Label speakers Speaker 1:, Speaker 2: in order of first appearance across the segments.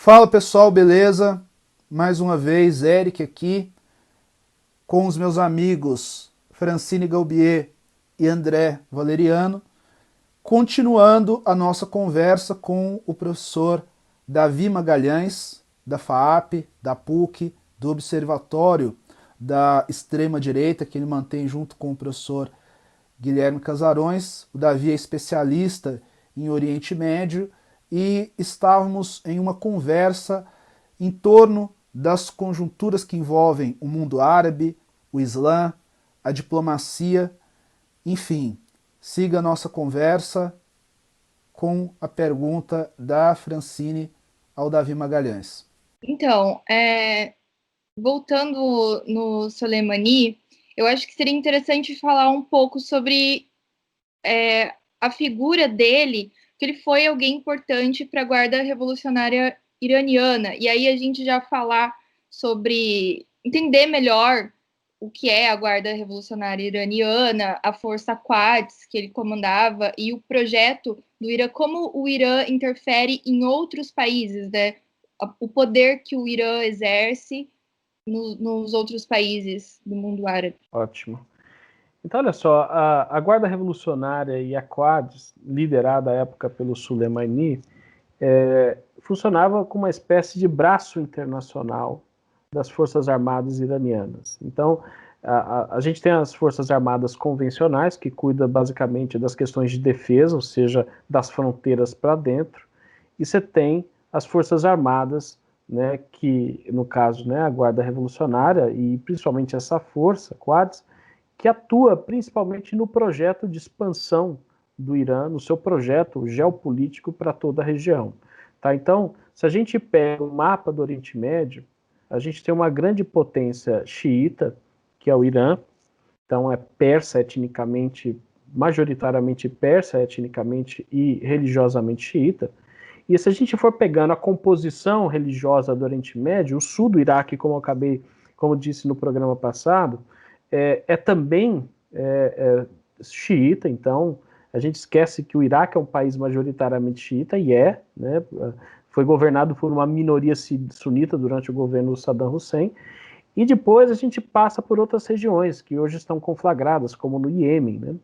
Speaker 1: Fala pessoal, beleza? Mais uma vez, Eric aqui com os meus amigos Francine Galbier e André Valeriano, continuando a nossa conversa com o professor Davi Magalhães, da FAAP, da PUC, do Observatório da Extrema-Direita, que ele mantém junto com o professor Guilherme Casarões. O Davi é especialista em Oriente Médio e estávamos em uma conversa em torno das conjunturas que envolvem o mundo árabe, o Islã, a diplomacia, enfim. Siga a nossa conversa com a pergunta da Francine ao Davi Magalhães.
Speaker 2: Então, voltando no Soleimani, eu acho que seria interessante falar um pouco sobre a figura dele, que ele foi alguém importante para a Guarda Revolucionária Iraniana. E aí a gente já falar sobre entender melhor o que é a Guarda Revolucionária Iraniana, a Força Quds que ele comandava e o projeto do Irã, como o Irã interfere em outros países, né? O poder que o Irã exerce nos outros países do mundo árabe.
Speaker 3: Ótimo. Então, olha só, a Guarda Revolucionária e a Quds, liderada à época pelo Soleimani, funcionava como uma espécie de braço internacional das Forças Armadas iranianas. Então, a gente tem as Forças Armadas convencionais, que cuida basicamente das questões de defesa, ou seja, das fronteiras para dentro, e você tem as Forças Armadas, né, que, no caso, né, a Guarda Revolucionária, e principalmente essa força, Quds, que atua principalmente no projeto de expansão do Irã, no seu projeto geopolítico para toda a região. Tá? Então, se a gente pega o mapa do Oriente Médio, a gente tem uma grande potência xiita, que é o Irã, então é persa etnicamente, majoritariamente persa etnicamente e religiosamente xiita. E se a gente for pegando a composição religiosa do Oriente Médio, o sul do Iraque, como disse no programa passado, também xiita. Então a gente esquece que o Iraque é um país majoritariamente xiita, e né, foi governado por uma minoria sunita durante o governo Saddam Hussein, e depois a gente passa por outras regiões que hoje estão conflagradas, como no Iêmen, né?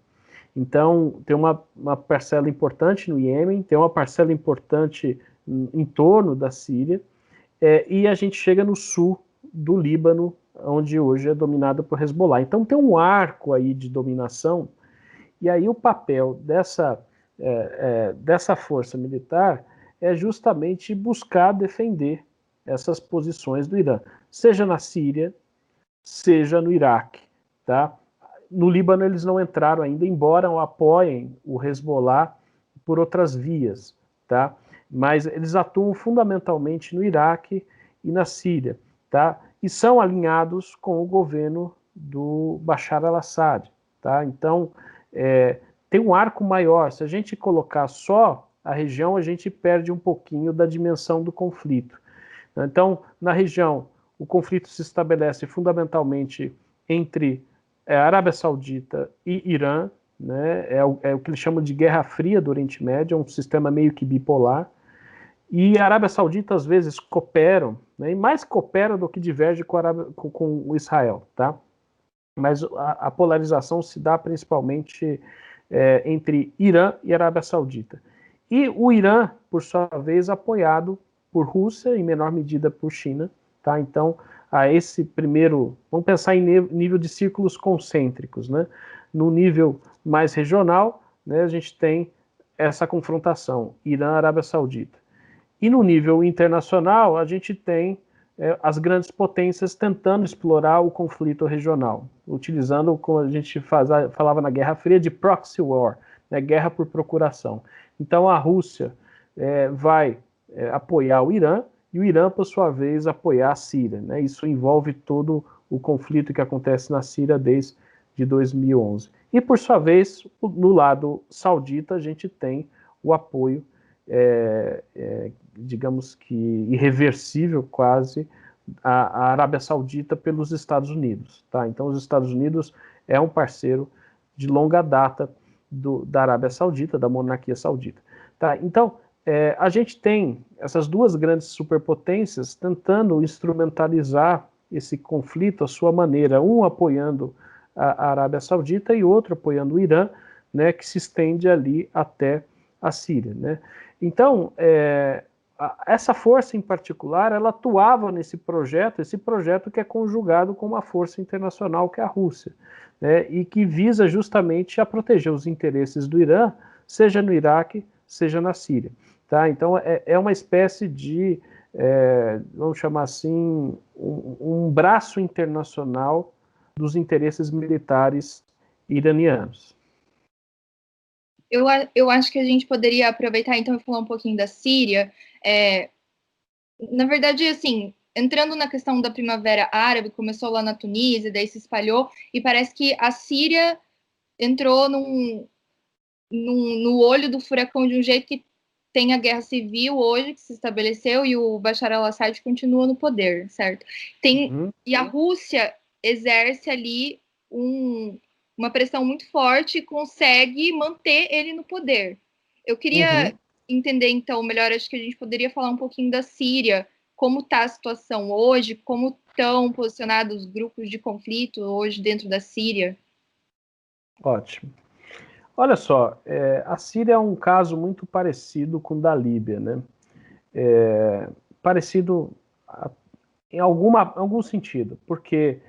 Speaker 3: Então, tem uma parcela importante no Iêmen, tem uma parcela importante em torno da Síria, e a gente chega no sul do Líbano, onde hoje é dominado por Hezbollah. Então, tem um arco aí de dominação, e aí o papel dessa força militar é justamente buscar defender essas posições do Irã, seja na Síria, seja no Iraque, tá? No Líbano eles não entraram ainda, embora apoiem o Hezbollah por outras vias, tá? Mas eles atuam fundamentalmente no Iraque e na Síria, tá? E são alinhados com o governo do Bashar al-Assad, tá? Então, tem um arco maior. Se a gente colocar só a região, a gente perde um pouquinho da dimensão do conflito. Então, na região, o conflito se estabelece fundamentalmente entre Arábia Saudita e Irã, né? É o que eles chamam de Guerra Fria do Oriente Médio, é um sistema meio que bipolar. E a Arábia Saudita, às vezes, cooperam, né? E mais coopera do que diverge com o Israel, tá? Mas a polarização se dá principalmente entre Irã e Arábia Saudita. E o Irã, por sua vez, apoiado por Rússia, em menor medida por China, tá? Então, a esse primeiro, vamos pensar em nível de círculos concêntricos, né? No nível mais regional, né, a gente tem essa confrontação Irã-Arábia Saudita. E no nível internacional, a gente tem as grandes potências tentando explorar o conflito regional, utilizando, como a gente falava na Guerra Fria, de proxy war, né, guerra por procuração. Então a Rússia vai apoiar o Irã, e o Irã, por sua vez, apoiar a Síria, né? Isso envolve todo o conflito que acontece na Síria desde 2011. E, por sua vez, no lado saudita, a gente tem o apoio digamos que irreversível quase, a Arábia Saudita pelos Estados Unidos. Tá? Então, os Estados Unidos é um parceiro de longa data da Arábia Saudita, da monarquia saudita. Tá? Então, a gente tem essas duas grandes superpotências tentando instrumentalizar esse conflito à sua maneira, um apoiando a Arábia Saudita e outro apoiando o Irã, né, que se estende ali até a Síria, né? Então, essa força em particular, ela atuava nesse projeto, esse projeto que é conjugado com uma força internacional que é a Rússia, né, e que visa justamente a proteger os interesses do Irã, seja no Iraque, seja na Síria. Tá? Então, é uma espécie de, vamos chamar assim, um braço internacional dos interesses militares iranianos.
Speaker 2: Eu acho que a gente poderia aproveitar, então, e falar um pouquinho da Síria. Na verdade, assim, entrando na questão da Primavera Árabe, começou lá na Tunísia, daí se espalhou, e parece que a Síria entrou no olho do furacão de um jeito que tem a guerra civil hoje, que se estabeleceu, e o Bashar al-Assad continua no poder, certo? E a Rússia exerce ali uma pressão muito forte e consegue manter ele no poder. Eu queria entender, então, melhor, acho que a gente poderia falar um pouquinho da Síria, como está a situação hoje, como estão posicionados os grupos de conflito hoje dentro da Síria.
Speaker 3: Ótimo. Olha só, a Síria é um caso muito parecido com o da Líbia, né? Parecido em algum sentido, porque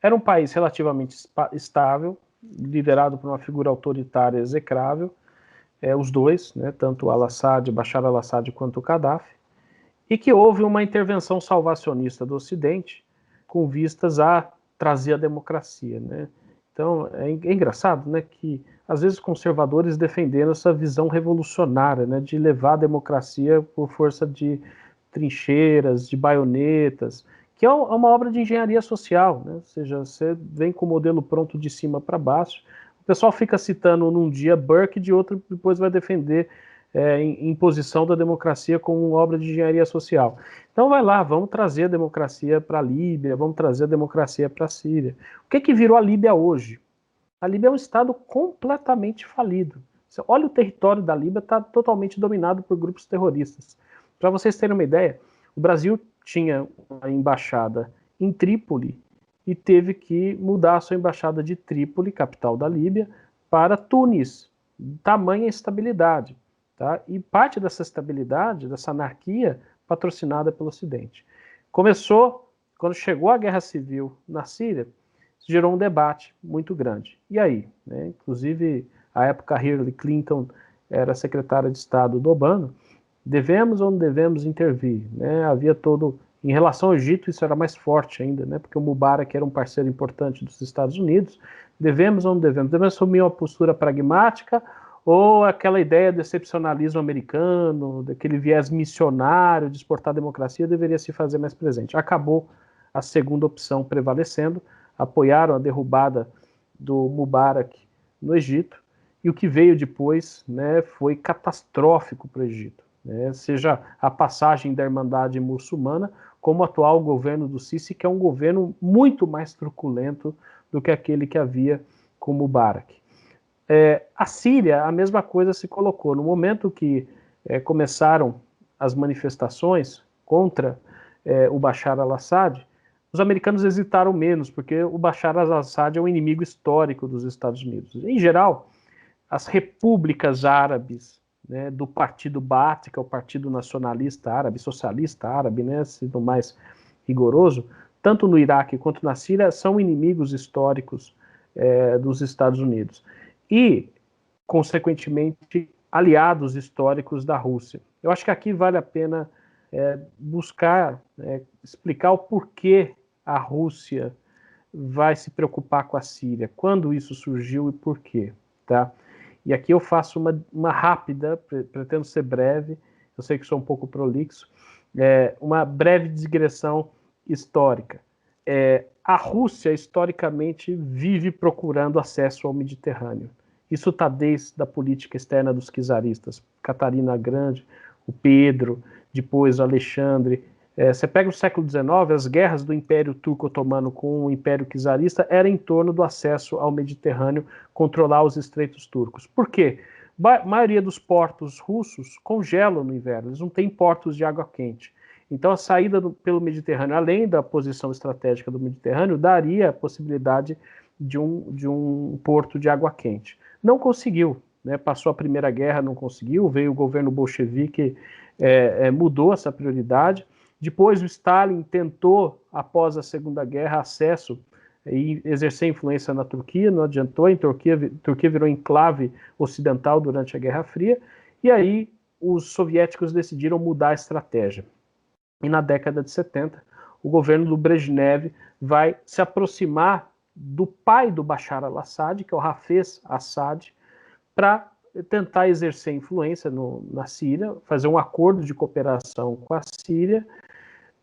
Speaker 3: era um país relativamente estável, liderado por uma figura autoritária execrável, os dois, né, tanto al-Assad, Bashar al-Assad quanto o Gaddafi, e que houve uma intervenção salvacionista do Ocidente com vistas a trazer a democracia, né? Então, é engraçado, né, que às vezes conservadores defenderam essa visão revolucionária, né, de levar a democracia por força de trincheiras, de baionetas, que é uma obra de engenharia social, né? Ou seja, você vem com o modelo pronto de cima para baixo, o pessoal fica citando num dia Burke, de outro depois vai defender imposição da democracia como obra de engenharia social. Então vai lá, vamos trazer a democracia para a Líbia, vamos trazer a democracia para a Síria. O que virou a Líbia hoje? A Líbia é um estado completamente falido. Você olha o território da Líbia, está totalmente dominado por grupos terroristas. Para vocês terem uma ideia, o Brasil tinha uma embaixada em Trípoli e teve que mudar a sua embaixada de Trípoli, capital da Líbia, para Tunis. Tamanha instabilidade. Tá? E parte dessa estabilidade, dessa anarquia, patrocinada pelo Ocidente. Começou, quando chegou a guerra civil na Síria, gerou um debate muito grande. E aí? Né? Inclusive, à época, Hillary Clinton era secretária de Estado do Obama. Devemos ou não devemos intervir? Né? Havia todo... Em relação ao Egito, isso era mais forte ainda, né? Porque o Mubarak era um parceiro importante dos Estados Unidos. Devemos ou não devemos? Devemos assumir uma postura pragmática ou aquela ideia de excepcionalismo americano, daquele viés missionário de exportar a democracia, deveria se fazer mais presente. Acabou a segunda opção prevalecendo, apoiaram a derrubada do Mubarak no Egito, e o que veio depois, né, foi catastrófico para o Egito, né, seja a passagem da Irmandade Muçulmana, como o atual governo do Sisi, que é um governo muito mais truculento do que aquele que havia com Mubarak. A Síria, a mesma coisa se colocou. No momento que começaram as manifestações contra o Bashar al-Assad, os americanos hesitaram menos, porque o Bashar al-Assad é um inimigo histórico dos Estados Unidos. Em geral, as repúblicas árabes, né, do Partido Baath, que é o Partido Nacionalista Árabe, Socialista Árabe, né, sendo mais rigoroso, tanto no Iraque quanto na Síria, são inimigos históricos dos Estados Unidos. E, consequentemente, aliados históricos da Rússia. Eu acho que aqui vale a pena buscar explicar o porquê a Rússia vai se preocupar com a Síria, quando isso surgiu e por quê, tá? E aqui eu faço uma rápida, pretendo ser breve, eu sei que sou um pouco prolixo, uma breve digressão histórica. A Rússia, historicamente, vive procurando acesso ao Mediterrâneo. Isso está desde a política externa dos czaristas, Catarina Grande, o Pedro, depois o Alexandre. Você pega o século XIX, as guerras do Império Turco-Otomano com o Império Czarista eram em torno do acesso ao Mediterrâneo, controlar os estreitos turcos. Por quê? maioria dos portos russos congelam no inverno, eles não têm portos de água quente. Então a saída pelo Mediterrâneo, além da posição estratégica do Mediterrâneo, daria a possibilidade de um porto de água quente. Não conseguiu, né? Passou a Primeira Guerra, não conseguiu, veio o governo bolchevique, mudou essa prioridade. Depois o Stalin tentou, após a Segunda Guerra, acesso e exercer influência na Turquia, não adiantou, a Turquia virou enclave ocidental durante a Guerra Fria, e aí os soviéticos decidiram mudar a estratégia. E na década de 70, o governo do Brezhnev vai se aproximar do pai do Bashar al-Assad, que é o Hafez Assad, para tentar exercer influência na Síria, fazer um acordo de cooperação com a Síria,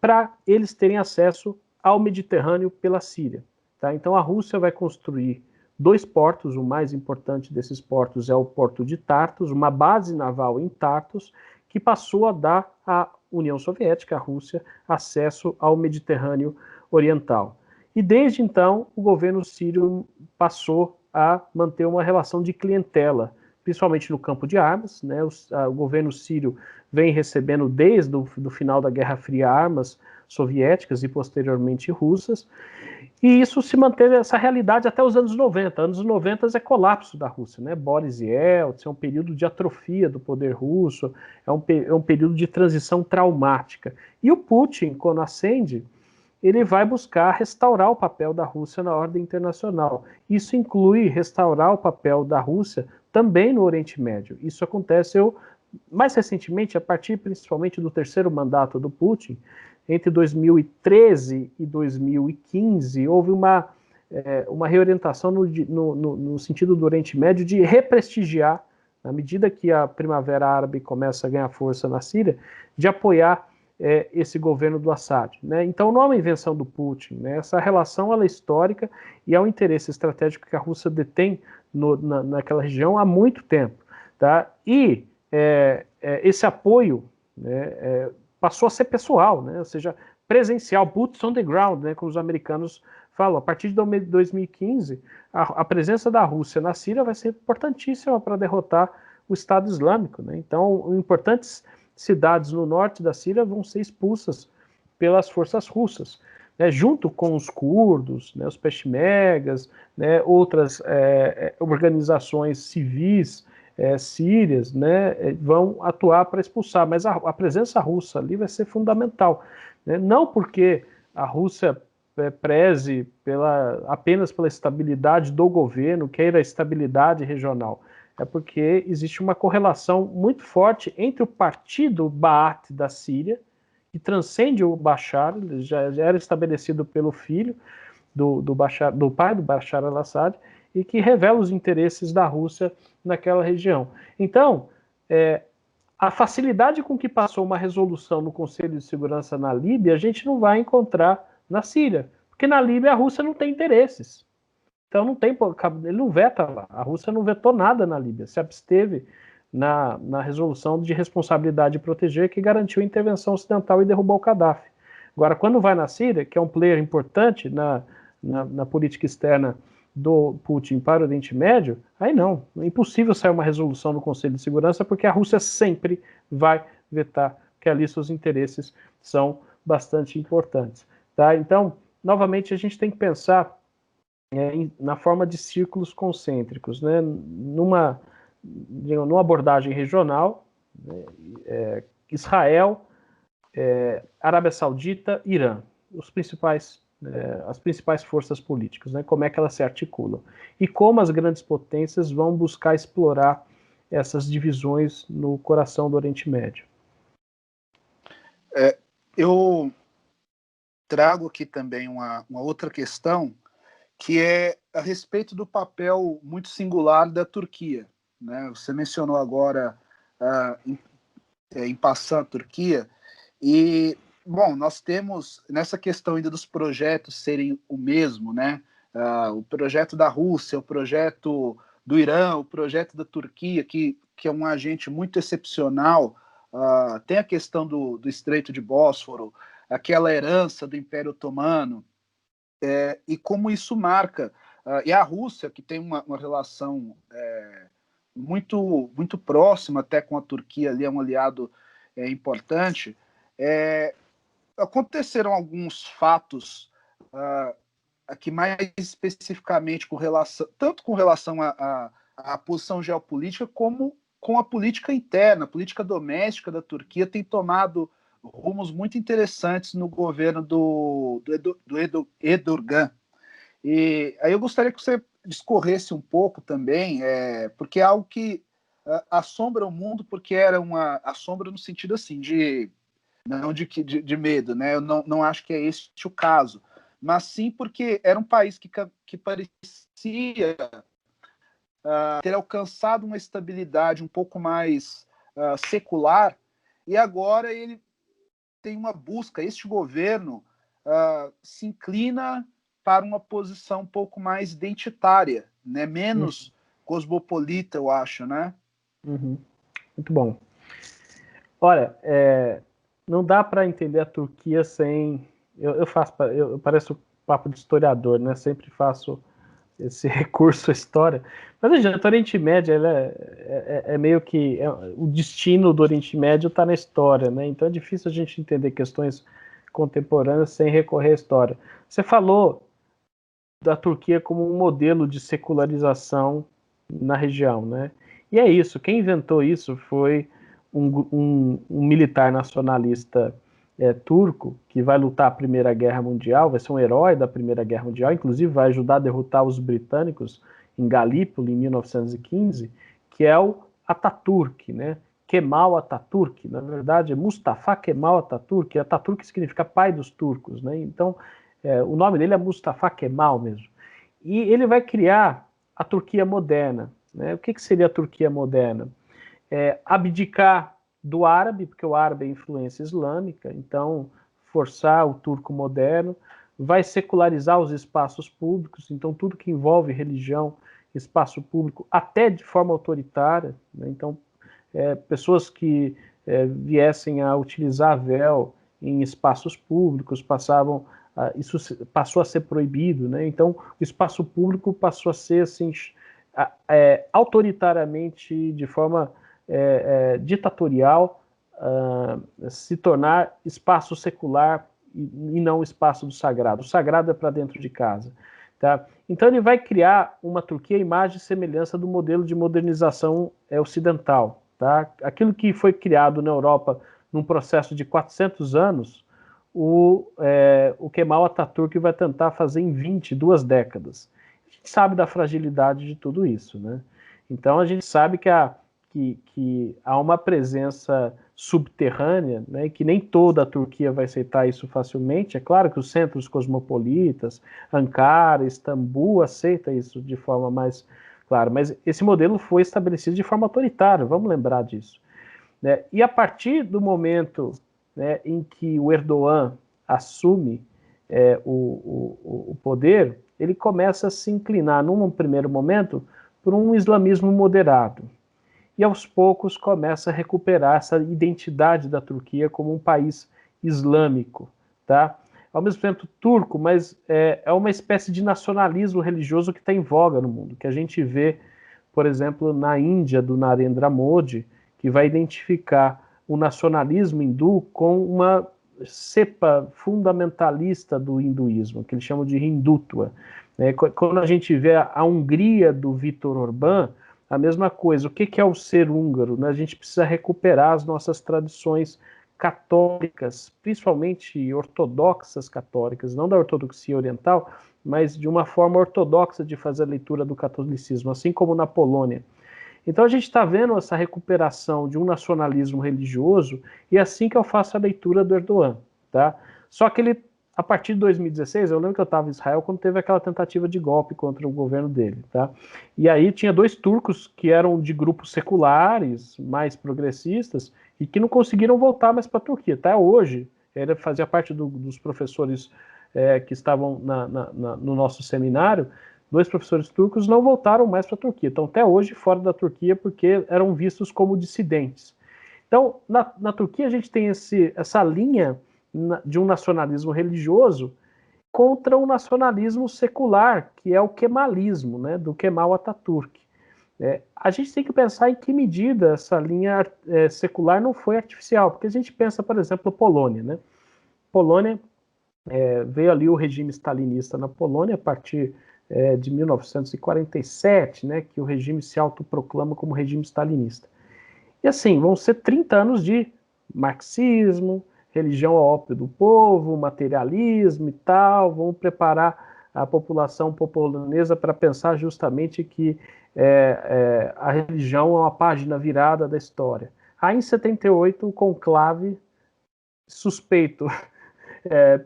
Speaker 3: para eles terem acesso ao Mediterrâneo pela Síria. Tá? Então a Rússia vai construir 2 portos, o mais importante desses portos é o porto de Tartus, uma base naval em Tartus, que passou a dar à União Soviética, à Rússia, acesso ao Mediterrâneo Oriental. E desde então o governo sírio passou a manter uma relação de clientela, principalmente no campo de armas, né? O governo sírio vem recebendo desde o final da Guerra Fria armas soviéticas e posteriormente russas, e isso se manteve, essa realidade, até os anos 90. Anos 90 é colapso da Rússia, né? Boris Yeltsin, é um período de atrofia do poder russo, é um período de transição traumática. E o Putin, quando ascende, ele vai buscar restaurar o papel da Rússia na ordem internacional. Isso inclui restaurar o papel da Rússia também no Oriente Médio. Isso aconteceu mais recentemente, a partir principalmente do 3º mandato do Putin. Entre 2013 e 2015, houve uma reorientação no sentido do Oriente Médio de represtigiar, na medida que a Primavera Árabe começa a ganhar força na Síria, de apoiar esse governo do Assad. Né? Então não é uma invenção do Putin, né? Essa relação ela é histórica e é um interesse estratégico que a Rússia detém naquela região há muito tempo. Tá? E esse apoio, né, passou a ser pessoal, né? Ou seja, presencial, boots on the ground, né, como os americanos falam. A partir de 2015, a presença da Rússia na Síria vai ser importantíssima para derrotar o Estado Islâmico. Né? Então, importantes cidades no norte da Síria vão ser expulsas pelas forças russas, né, junto com os curdos, né, os peshmergas, né, outras organizações civis sírias, né, vão atuar para expulsar, mas a presença russa ali vai ser fundamental, né, não porque a Rússia preze apenas pela estabilidade do governo, queira a estabilidade regional, é porque existe uma correlação muito forte entre o partido Baath da Síria, que transcende o Bashar, já era estabelecido pelo filho do pai do Bashar al-Assad, e que revela os interesses da Rússia naquela região. Então, a facilidade com que passou uma resolução no Conselho de Segurança na Líbia, a gente não vai encontrar na Síria, porque na Líbia a Rússia não tem interesses. Então ele não veta lá. A Rússia não vetou nada na Líbia, se absteve na resolução de responsabilidade de proteger, que garantiu a intervenção ocidental e derrubou o Gaddafi. Agora, quando vai na Síria, que é um player importante na política externa do Putin para o Oriente Médio, aí não, é impossível sair uma resolução no Conselho de Segurança, porque a Rússia sempre vai vetar, porque ali seus interesses são bastante importantes. Tá? Então, novamente, a gente tem que pensar na forma de círculos concêntricos, né? Numa abordagem regional, né? Israel, Arábia Saudita, Irã, as principais forças políticas, né? Como é que elas se articulam e como as grandes potências vão buscar explorar essas divisões no coração do Oriente Médio.
Speaker 1: Eu trago aqui também uma outra questão, que é a respeito do papel muito singular da Turquia. Né? Você mencionou agora em passando a Turquia, e, bom, nós temos, nessa questão ainda dos projetos serem o mesmo, né? O projeto da Rússia, o projeto do Irã, o projeto da Turquia, que é um agente muito excepcional, tem a questão do Estreito de Bósforo, aquela herança do Império Otomano, e como isso marca, e a Rússia, que tem uma relação muito próximo até com a Turquia, ali é um aliado importante. Aconteceram alguns fatos aqui mais especificamente tanto com relação à posição geopolítica, como com a política interna, a política doméstica da Turquia tem tomado rumos muito interessantes no governo do Erdogan. E aí eu gostaria que você discorresse um pouco também, porque é algo que assombra o mundo, porque era uma assombra no sentido assim, não de medo, né? Eu não acho que é esse o caso, mas sim porque era um país que parecia ter alcançado uma estabilidade um pouco mais secular, e agora ele tem uma busca, este governo se inclina para uma posição um pouco mais identitária, né? Menos cosmopolita, eu acho, né?
Speaker 3: Uhum. Muito bom. Olha, não dá para entender a Turquia sem... Eu pareço papo de historiador, né? Sempre faço esse recurso à história. Mas a Oriente Médio é meio que... o destino do Oriente Médio está na história, né? Então é difícil a gente entender questões contemporâneas sem recorrer à história. Você falou da Turquia como um modelo de secularização na região, né? E é isso, quem inventou isso foi um militar nacionalista turco, que vai lutar a Primeira Guerra Mundial, vai ser um herói da Primeira Guerra Mundial, inclusive vai ajudar a derrotar os britânicos em Galípoli, em 1915, que é o Atatürk, né? Kemal Atatürk, na verdade é Mustafa Kemal Atatürk, Atatürk significa pai dos turcos, né? Então, o nome dele é Mustafa Kemal mesmo. E ele vai criar a Turquia moderna, né? O que seria a Turquia moderna? Abdicar do árabe, porque o árabe é influência islâmica, então forçar o turco moderno, vai secularizar os espaços públicos, então tudo que envolve religião, espaço público, até de forma autoritária, né? Então pessoas que viessem a utilizar véu em espaços públicos isso passou a ser proibido, né? Então o espaço público passou a ser assim autoritariamente, de forma ditatorial, se tornar espaço secular e não espaço do sagrado. O sagrado é para dentro de casa. Tá? Então ele vai criar uma Turquia à imagem e semelhança do modelo de modernização ocidental. Tá? Aquilo que foi criado na Europa num processo de 400 anos, o Kemal Atatürk vai tentar fazer em 22 décadas. A gente sabe da fragilidade de tudo isso, né? Então a gente sabe que há uma presença subterrânea, né, que nem toda a Turquia vai aceitar isso facilmente. É claro que os centros cosmopolitas, Ankara, Istambul, aceita isso de forma mais clara, mas esse modelo foi estabelecido de forma autoritária, vamos lembrar disso. Né? E a partir do momento, né, em que o Erdogan assume o poder, ele começa a se inclinar, num primeiro momento, por um islamismo moderado. E aos poucos começa a recuperar essa identidade da Turquia como um país islâmico, tá? Ao mesmo tempo turco, mas é uma espécie de nacionalismo religioso que está em voga no mundo, que a gente vê, por exemplo, na Índia, do Narendra Modi, que vai identificar o nacionalismo hindu com uma cepa fundamentalista do hinduísmo, que eles chamam de Hindutva. Quando a gente vê a Hungria do Viktor Orbán, a mesma coisa. O que é o ser húngaro? A gente precisa recuperar as nossas tradições católicas, principalmente ortodoxas católicas, não da ortodoxia oriental, mas de uma forma ortodoxa de fazer a leitura do catolicismo, assim como na Polônia. Então a gente está vendo essa recuperação de um nacionalismo religioso, e é assim que eu faço a leitura do Erdogan. Tá? Só que ele, a partir de 2016, eu lembro que eu estava em Israel quando teve aquela tentativa de golpe contra o governo dele. Tá? E aí tinha dois turcos que eram de grupos seculares, mais progressistas, e que não conseguiram voltar mais para a Turquia. Até hoje, ele fazia parte dos professores que estavam no nosso seminário. Dois professores turcos não voltaram mais para a Turquia. Estão até hoje fora da Turquia porque eram vistos como dissidentes. Então, na Turquia a gente tem essa linha de um nacionalismo religioso contra um nacionalismo secular, que é o kemalismo, né, do Kemal Atatürk. A gente tem que pensar em que medida essa linha secular não foi artificial, porque a gente pensa, por exemplo, Polônia, né? Polônia, veio ali o regime stalinista na Polônia a partir de 1947, né, que o regime se autoproclama como regime stalinista. E assim, vão ser 30 anos de marxismo, religião ao ópio do povo, materialismo e tal, vão preparar a população polonesa para pensar justamente que a religião é uma página virada da história. Aí em 78, o conclave suspeito,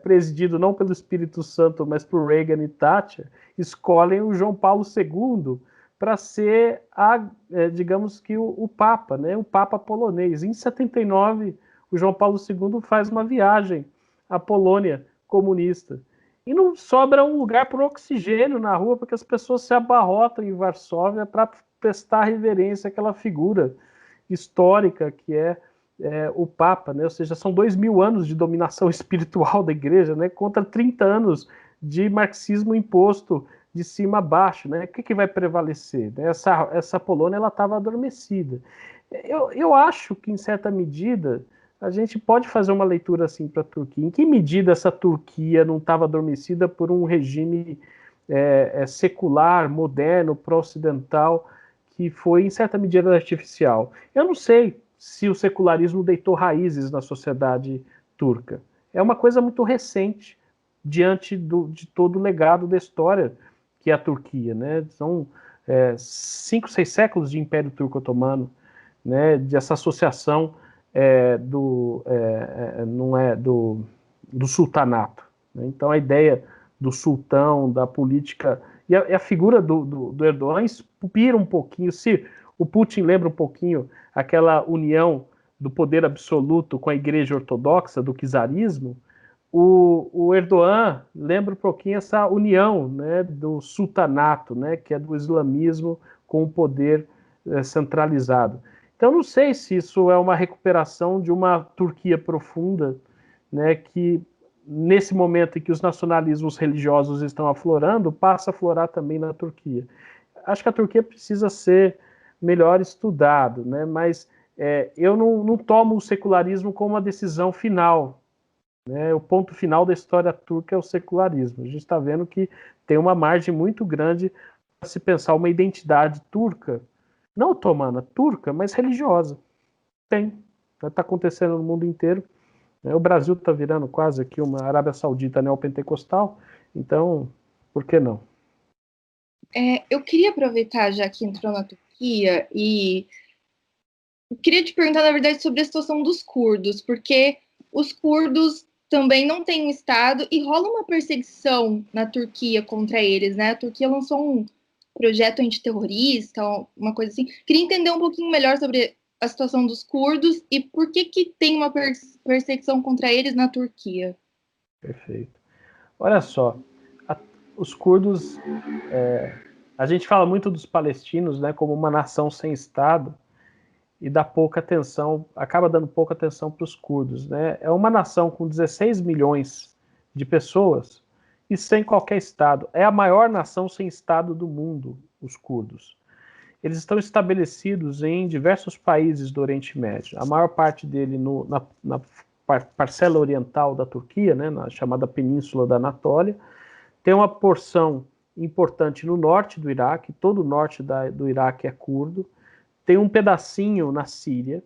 Speaker 3: presidido não pelo Espírito Santo, mas por Reagan e Thatcher, escolhem o João Paulo II para ser, digamos que, o Papa, né? O Papa polonês. Em 79, o João Paulo II faz uma viagem à Polônia comunista. E não sobra um lugar para oxigênio na rua, porque as pessoas se abarrotam em Varsóvia para prestar reverência àquela figura histórica que é o Papa, né? Ou seja, são 2000 anos de dominação espiritual da igreja, né? Contra 30 anos de marxismo imposto de cima a baixo, né? O que vai prevalecer? Essa Polônia estava adormecida. Eu acho que, em certa medida, a gente pode fazer uma leitura assim para a Turquia. Em que medida essa Turquia não estava adormecida por um regime secular, moderno, pró-ocidental, que foi, em certa medida, artificial? Eu não sei se o secularismo deitou raízes na sociedade turca. É uma coisa muito recente diante de todo o legado da história que é a Turquia, né? São 5, 6 séculos de Império Turco-Otomano, né? Dessa associação do sultanato, né? Então a ideia do sultão, da política e a figura do Erdogan inspira um pouquinho. Se o Putin lembra um pouquinho aquela união do poder absoluto com a Igreja Ortodoxa, do czarismo, o Erdogan lembra um pouquinho essa união, né, do sultanato, né, que é do islamismo com o poder centralizado. Então, não sei se isso é uma recuperação de uma Turquia profunda, né, que nesse momento em que os nacionalismos religiosos estão aflorando, passa a aflorar também na Turquia. Acho que a Turquia precisa ser melhor estudado, né? Mas eu não tomo o secularismo como uma decisão final, né? O ponto final da história turca é o secularismo. A gente está vendo que tem uma margem muito grande para se pensar uma identidade turca, não otomana, turca, mas religiosa. Tem. Está acontecendo no mundo inteiro. O Brasil está virando quase aqui uma Arábia Saudita neopentecostal, então, por que não?
Speaker 2: Eu queria aproveitar, já que entrou na Turquia, e queria te perguntar, na verdade, sobre a situação dos curdos, porque os curdos também não têm Estado e rola uma perseguição na Turquia contra eles, né? A Turquia lançou um projeto antiterrorista, uma coisa assim. Queria entender um pouquinho melhor sobre a situação dos curdos e por que tem uma perseguição contra eles na Turquia.
Speaker 3: Perfeito. Olha só, os curdos, a gente fala muito dos palestinos, né, como uma nação sem Estado, e dá pouca atenção, acaba dando pouca atenção para os curdos, né? É uma nação com 16 milhões de pessoas e sem qualquer Estado. É a maior nação sem Estado do mundo, os curdos. Eles estão estabelecidos em diversos países do Oriente Médio. A maior parte dele na parcela oriental da Turquia, né, na chamada Península da Anatólia. Tem uma porção importante no norte do Iraque, todo o norte do Iraque é curdo. Tem um pedacinho na Síria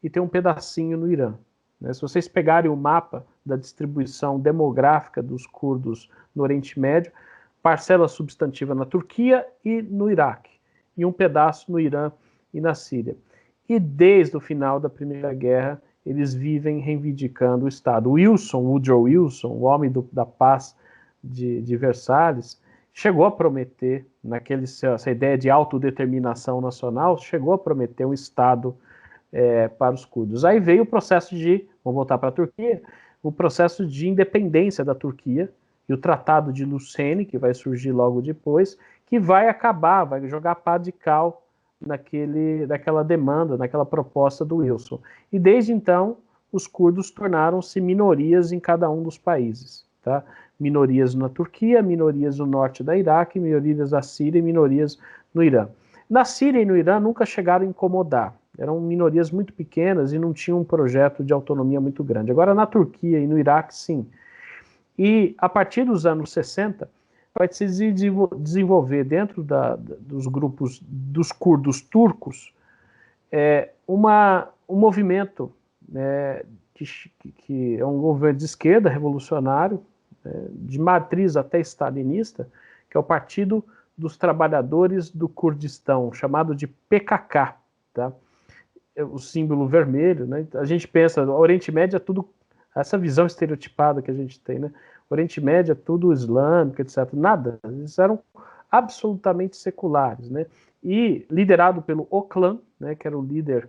Speaker 3: e tem um pedacinho no Irã. Né? Se vocês pegarem o mapa da distribuição demográfica dos curdos no Oriente Médio, parcela substantiva na Turquia e no Iraque, e um pedaço no Irã e na Síria. E desde o final da Primeira Guerra, eles vivem reivindicando o Estado. Woodrow Wilson, o homem da paz de Versalhes, chegou a prometer, essa ideia de autodeterminação nacional, chegou a prometer um Estado para os curdos. Aí veio o processo vamos voltar para a Turquia, o processo de independência da Turquia, e o Tratado de Lucene, que vai surgir logo depois, que vai acabar, vai jogar pá de cal naquela demanda, naquela proposta do Wilson. E desde então, os curdos tornaram-se minorias em cada um dos países. Tá? Minorias na Turquia, minorias no norte da Iraque, minorias da Síria e minorias no Irã. Na Síria e no Irã nunca chegaram a incomodar. Eram minorias muito pequenas e não tinham um projeto de autonomia muito grande. Agora, na Turquia e no Iraque, sim. E, a partir dos anos 60, vai se desenvolver dentro dos grupos dos curdos turcos um movimento que é um governo de esquerda revolucionário, de matriz até stalinista, que é o Partido dos Trabalhadores do Kurdistão, chamado de PKK, tá? O símbolo vermelho, né? A gente pensa, o Oriente Médio é tudo, essa visão estereotipada que a gente tem, né? O Oriente Médio é tudo islâmico, etc. Nada, eles eram absolutamente seculares, né? E liderado pelo Öcalan, né, que era o líder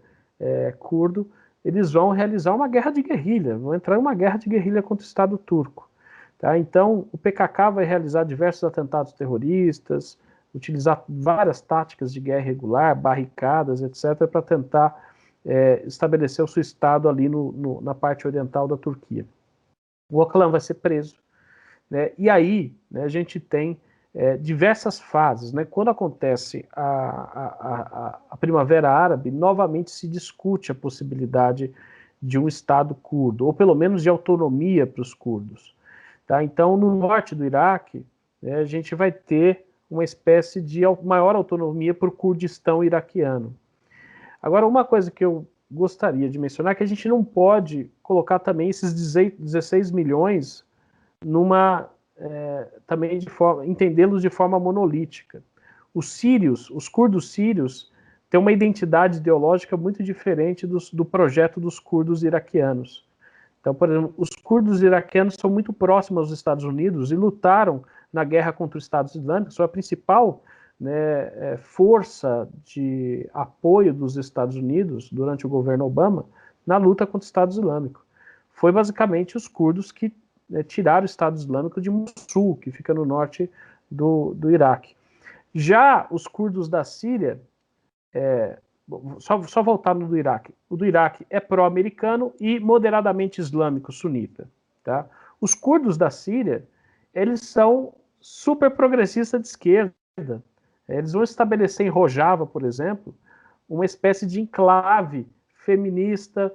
Speaker 3: curdo, eles vão realizar uma guerra de guerrilha, vão entrar em uma guerra de guerrilha contra o Estado turco. Tá? Então, o PKK vai realizar diversos atentados terroristas, utilizar várias táticas de guerra irregular, barricadas, etc., para tentar estabelecer o seu Estado ali na parte oriental da Turquia. O Öcalan vai ser preso, né? E aí, né, a gente tem diversas fases, né? Quando acontece a Primavera Árabe, novamente se discute a possibilidade de um Estado curdo, ou pelo menos de autonomia para os curdos. Tá? Então, no norte do Iraque, né, a gente vai ter uma espécie de maior autonomia para o Kurdistão iraquiano. Agora, uma coisa que eu gostaria de mencionar é que a gente não pode colocar também esses 16 milhões também entendê-los de forma monolítica. Os sírios, os curdos sírios, têm uma identidade ideológica muito diferente do projeto dos curdos iraquianos. Então, por exemplo, os curdos iraquianos são muito próximos aos Estados Unidos e lutaram na guerra contra o Estado Islâmico. Sua principal força de apoio dos Estados Unidos durante o governo Obama na luta contra o Estado Islâmico foi basicamente os curdos que tiraram o Estado Islâmico de Mossul, que fica no norte do Iraque. Já os curdos da Síria, só voltar no do Iraque. O do Iraque é pró-americano e moderadamente islâmico, sunita. Tá? Os curdos da Síria, eles são super progressistas de esquerda. Eles vão estabelecer em Rojava, por exemplo, uma espécie de enclave feminista,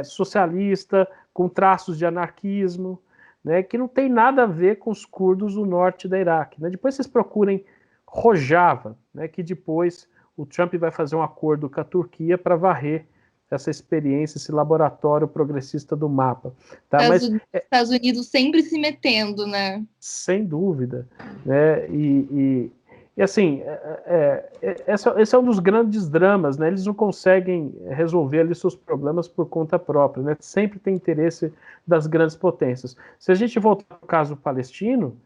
Speaker 3: socialista, com traços de anarquismo, né, que não tem nada a ver com os curdos do norte da Iraque. Né? Depois vocês procurem Rojava, né, que depois o Trump vai fazer um acordo com a Turquia para varrer essa experiência, esse laboratório progressista do mapa. Tá?
Speaker 2: Estados Unidos sempre se metendo, né?
Speaker 3: Sem dúvida. Né? E assim, esse é um dos grandes dramas, né? Eles não conseguem resolver ali seus problemas por conta própria, né? Sempre tem interesse das grandes potências. Se a gente voltar ao caso palestino,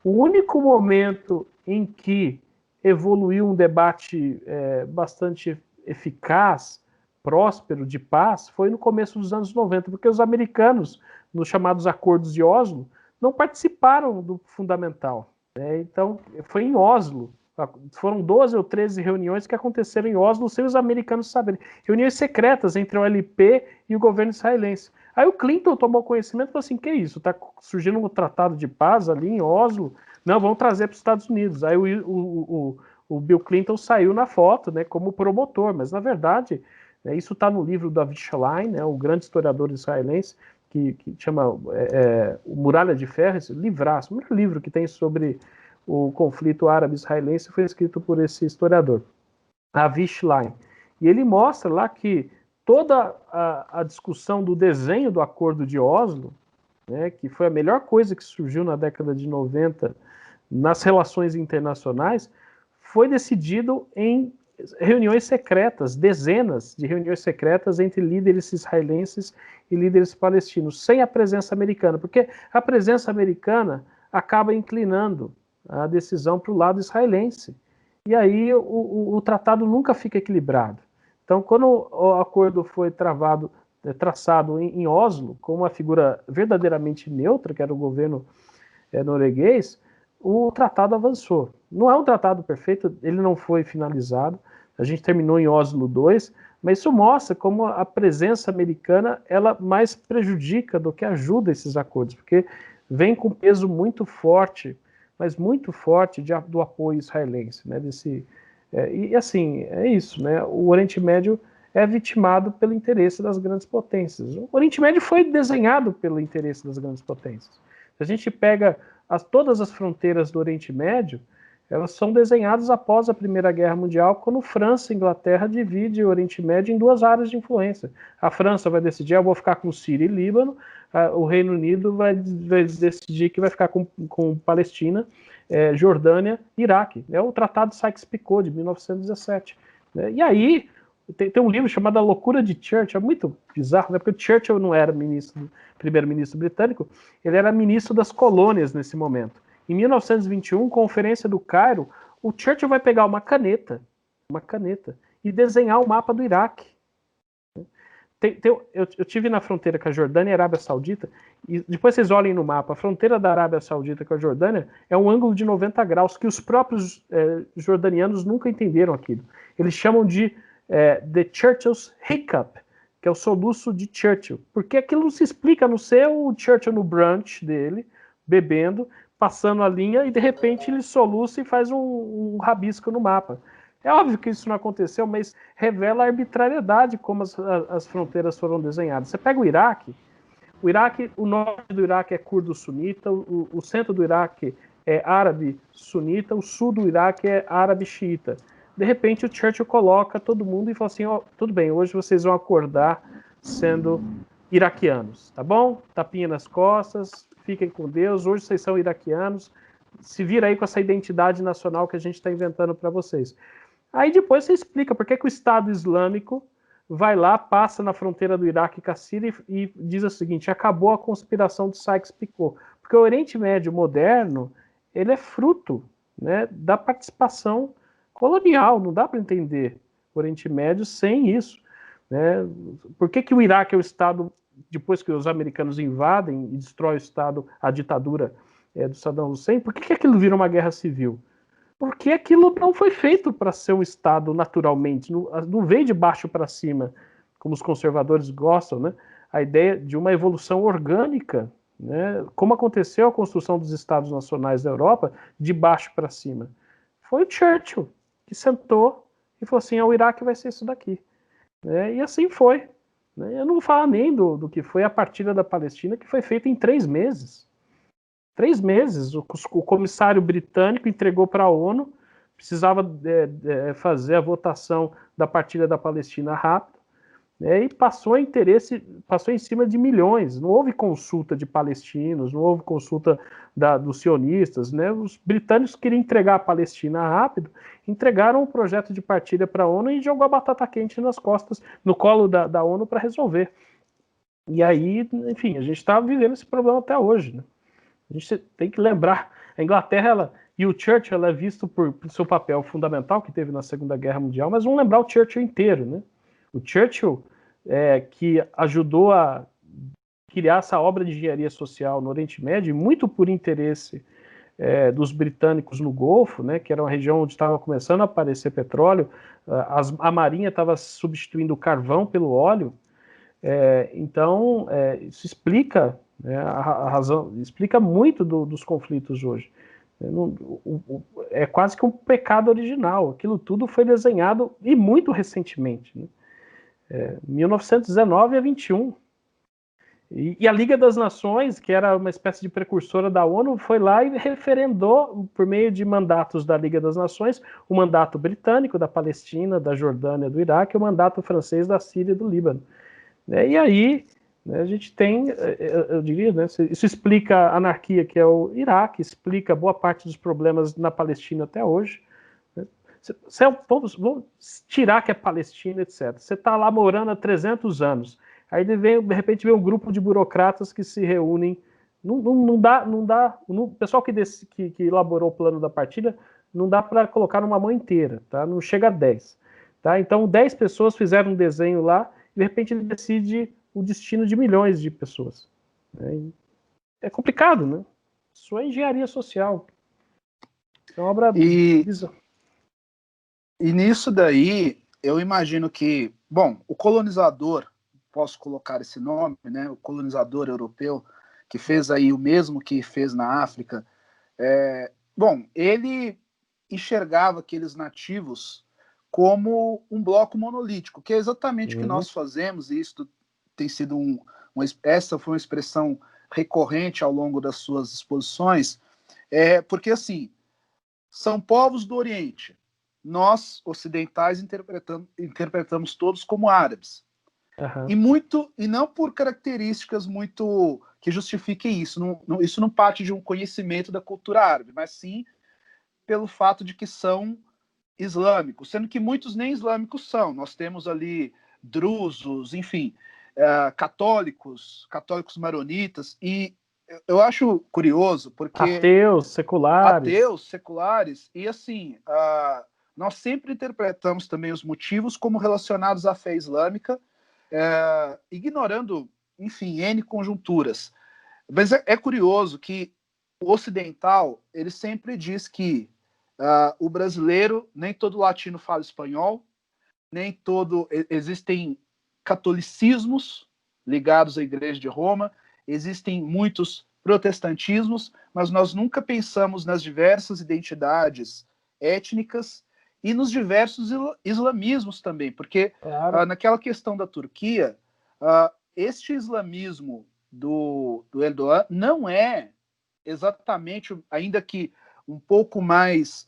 Speaker 3: o único momento em que evoluiu um debate bastante eficaz, próspero, de paz, foi no começo dos anos 90, porque os americanos, nos chamados Acordos de Oslo, não participaram do fundamental. Então, foi em Oslo. Foram 12 ou 13 reuniões que aconteceram em Oslo sem os americanos saberem. Reuniões secretas entre o OLP e o governo israelense. Aí o Clinton tomou conhecimento e falou assim, que isso, está surgindo um tratado de paz ali em Oslo? Não, vamos trazer para os Estados Unidos. Aí o Bill Clinton saiu na foto, né, como promotor, mas na verdade, isso está no livro do Avishai, né, o grande historiador israelense, que chama o Muralha de Ferro, esse livraço, o primeiro livro que tem sobre o conflito árabe-israelense foi escrito por esse historiador, Avishai. E ele mostra lá que toda a discussão do desenho do Acordo de Oslo, né, que foi a melhor coisa que surgiu na década de 90 nas relações internacionais, foi decidido em reuniões secretas, dezenas de reuniões secretas entre líderes israelenses e líderes palestinos, sem a presença americana, porque a presença americana acaba inclinando a decisão para o lado israelense. E aí o tratado nunca fica equilibrado. Então, quando o acordo foi traçado em Oslo, com uma figura verdadeiramente neutra, que era o governo norueguês, o tratado avançou. Não é um tratado perfeito, ele não foi finalizado, a gente terminou em Oslo II, mas isso mostra como a presença americana ela mais prejudica do que ajuda esses acordos, porque vem com peso muito forte, mas muito forte do apoio israelense, né, desse E assim, é isso, né? O Oriente Médio é vitimado pelo interesse das grandes potências. O Oriente Médio foi desenhado pelo interesse das grandes potências. Se a gente pega todas as fronteiras do Oriente Médio, elas são desenhadas após a Primeira Guerra Mundial, quando França e Inglaterra dividem o Oriente Médio em duas áreas de influência. A França vai decidir, eu vou ficar com Síria e Líbano, o Reino Unido vai decidir que vai ficar com Palestina, Jordânia e Iraque. É o Tratado Sykes-Picot, de 1917. Né? E aí, tem um livro chamado A Loucura de Churchill, é muito bizarro, né? Porque o Churchill não era primeiro-ministro britânico, ele era ministro das colônias nesse momento. Em 1921, Conferência do Cairo, o Churchill vai pegar uma caneta, e desenhar o mapa do Iraque. Eu tive na fronteira com a Jordânia e a Arábia Saudita, e depois vocês olhem no mapa, a fronteira da Arábia Saudita com a Jordânia é um ângulo de 90 graus, que os próprios jordanianos nunca entenderam aquilo. Eles chamam de The Churchill's Hiccup, que é o soluço de Churchill, porque aquilo não se explica, a não ser o Churchill no brunch dele, bebendo, passando a linha, e de repente ele soluça e faz um rabisco no mapa. É óbvio que isso não aconteceu, mas revela a arbitrariedade como as fronteiras foram desenhadas. Você pega o Iraque, o norte do Iraque é curdo-sunita, o centro do Iraque é árabe-sunita, o sul do Iraque é árabe-xiita. De repente o Churchill coloca todo mundo e fala assim, tudo bem, hoje vocês vão acordar sendo iraquianos, tá bom? Tapinha nas costas, fiquem com Deus, hoje vocês são iraquianos, se vira aí com essa identidade nacional que a gente está inventando para vocês. Aí depois você explica por que o Estado Islâmico vai lá, passa na fronteira do Iraque com a Síria e diz o seguinte, acabou a conspiração de Sykes-Picot. Porque o Oriente Médio moderno, ele é fruto, né, da participação colonial, não dá para entender o Oriente Médio sem isso. Né? Por que o Iraque é o Estado, depois que os americanos invadem e destroem o Estado, a ditadura do Saddam Hussein, por que aquilo vira uma guerra civil? Porque aquilo não foi feito para ser um Estado naturalmente, não veio de baixo para cima, como os conservadores gostam, né? A ideia de uma evolução orgânica, né? Como aconteceu a construção dos Estados Nacionais da Europa, de baixo para cima. Foi o Churchill que sentou e falou assim, o Iraque vai ser isso daqui. E assim foi. Né? Eu não vou falar nem do que foi a partilha da Palestina, que foi feita em 3 meses. 3 meses, o comissário britânico entregou para a ONU, precisava fazer a votação da partilha da Palestina rápido, e passou em cima de milhões. Não houve consulta de palestinos, não houve consulta dos sionistas. Né? Os britânicos queriam entregar a Palestina rápido, entregaram um projeto de partilha para a ONU e jogou a batata quente nas costas, no colo da ONU para resolver. E aí, enfim, a gente está vivendo esse problema até hoje, né? A gente tem que lembrar, a Inglaterra e o Churchill é visto por seu papel fundamental que teve na Segunda Guerra Mundial, mas vamos lembrar o Churchill inteiro, né? O Churchill que ajudou a criar essa obra de engenharia social no Oriente Médio, muito por interesse dos britânicos no Golfo, né, que era uma região onde estava começando a aparecer petróleo, a marinha estava substituindo o carvão pelo óleo, então isso explica a razão, explica muito dos conflitos hoje. É quase que um pecado original. Aquilo tudo foi desenhado e muito recentemente, né? 1919 a 21. E a Liga das Nações, que era uma espécie de precursora da ONU, foi lá e referendou, por meio de mandatos da Liga das Nações, o mandato britânico da Palestina, da Jordânia, do Iraque, e o mandato francês da Síria e do Líbano. E aí a gente tem, eu diria, né, isso explica a anarquia que é o Iraque, explica boa parte dos problemas na Palestina até hoje. Né? Vamos tirar que é Palestina, etc. Você está lá morando há 300 anos, aí de repente vem um grupo de burocratas que se reúnem, não dá, o pessoal que elaborou o plano da partilha, não dá para colocar numa mão inteira, tá? Não chega a 10. Tá? Então 10 pessoas fizeram um desenho lá, e de repente ele decide o destino de milhões de pessoas. É complicado, né? Isso é engenharia social. É uma obra bizarra.
Speaker 1: E nisso daí, eu imagino que, bom, o colonizador, posso colocar esse nome, né? O colonizador europeu, que fez aí o mesmo que fez na África, bom, ele enxergava aqueles nativos como um bloco monolítico, que é exatamente o que
Speaker 3: Uhum.
Speaker 1: nós fazemos, e isso tem sido essa foi uma expressão recorrente ao longo das suas exposições, porque assim, são povos do Oriente, nós ocidentais interpretamos todos como árabes,
Speaker 3: Uhum.
Speaker 1: e não por características muito que justifiquem isso, isso não parte de um conhecimento da cultura árabe, mas sim pelo fato de que são islâmicos, sendo que muitos nem islâmicos são. Nós temos ali drusos, enfim, católicos maronitas, e eu acho curioso, porque
Speaker 3: Ateus, seculares.
Speaker 1: ateus, seculares, e assim, nós sempre interpretamos também os motivos como relacionados à fé islâmica, ignorando, enfim, N conjunturas. Mas é curioso que o ocidental, ele sempre diz que o brasileiro, nem todo latino fala espanhol, existem catolicismos ligados à Igreja de Roma, existem muitos protestantismos, mas nós nunca pensamos nas diversas identidades étnicas e nos diversos islamismos também, porque
Speaker 3: Claro.
Speaker 1: naquela questão da Turquia, este islamismo do Erdogan não é exatamente, ainda que um pouco mais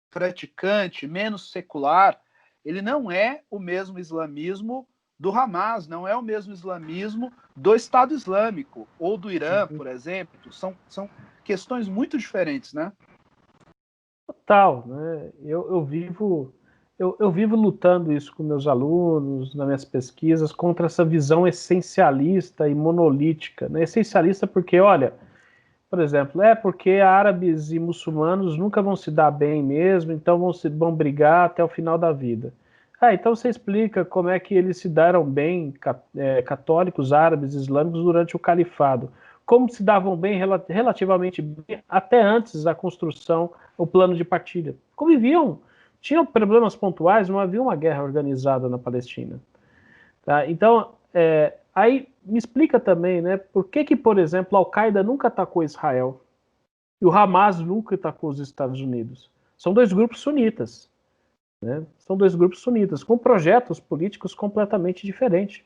Speaker 1: praticante, menos secular, ele não é o mesmo islamismo do Hamas, não é o mesmo islamismo do Estado Islâmico ou do Irã, por exemplo. São questões muito diferentes, né?
Speaker 3: Total, né? Eu vivo lutando isso com meus alunos, nas minhas pesquisas, contra essa visão essencialista e monolítica. Né? Essencialista porque, olha, por exemplo, porque árabes e muçulmanos nunca vão se dar bem mesmo, então vão brigar até o final da vida. Então você explica como é que eles se deram bem, católicos, árabes, islâmicos, durante o califado. Como se davam bem, relativamente bem, até antes da construção, o plano de partilha. Conviviam, tinham problemas pontuais, não havia uma guerra organizada na Palestina. Tá? Então, aí me explica também, né, por que, por exemplo, a Al-Qaeda nunca atacou Israel e o Hamas nunca atacou os Estados Unidos? São dois grupos sunitas. Né? São dois grupos sunitas, com projetos políticos completamente diferentes.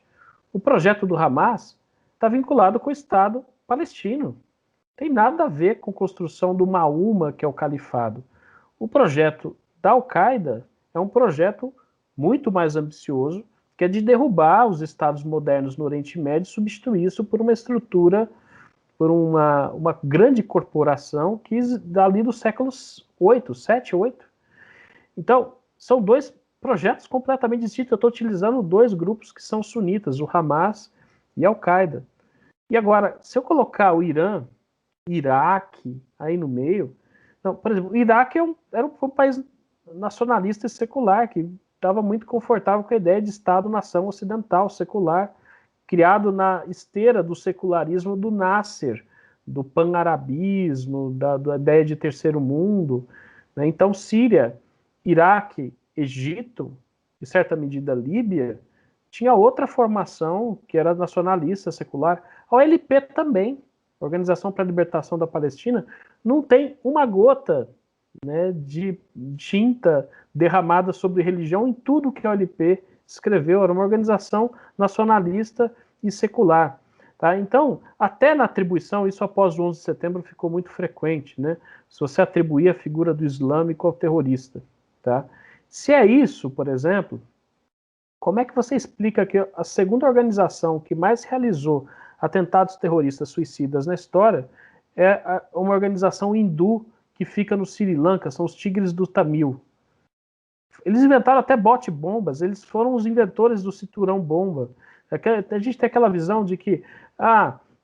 Speaker 3: O projeto do Hamas está vinculado com o Estado palestino. Tem nada a ver com a construção do uma UMA, que é o califado. O projeto da Al-Qaeda é um projeto muito mais ambicioso, que é de derrubar os estados modernos no Oriente Médio e substituir isso por uma estrutura, por uma grande corporação que dali dos séculos 8, 7, 8. Então, são dois projetos completamente distintos. Eu estou utilizando dois grupos que são sunitas, o Hamas e a Al-Qaeda. E agora, se eu colocar o Irã, Iraque aí no meio, não, por exemplo, o Iraque era um país nacionalista e secular, que estava muito confortável com a ideia de Estado-nação ocidental, secular, criado na esteira do secularismo do Nasser, do pan-arabismo, da ideia de terceiro mundo. Né? Então, Síria, Iraque, Egito, em certa medida Líbia, tinha outra formação que era nacionalista, secular. A OLP também, Organização para a Libertação da Palestina, não tem uma gota, né, de tinta derramada sobre religião em tudo que a OLP escreveu. Era uma organização nacionalista e secular. Tá? Então, até na atribuição, isso após o 11 de setembro ficou muito frequente, né? Se você atribuir a figura do islâmico ao terrorista. Tá? Se é isso, por exemplo, como é que você explica que a segunda organização que mais realizou atentados terroristas suicidas na história é uma organização hindu que fica no Sri Lanka, são os Tigres do Tamil. Eles inventaram até bote-bombas, eles foram os inventores do cinturão bomba. A gente tem aquela visão de que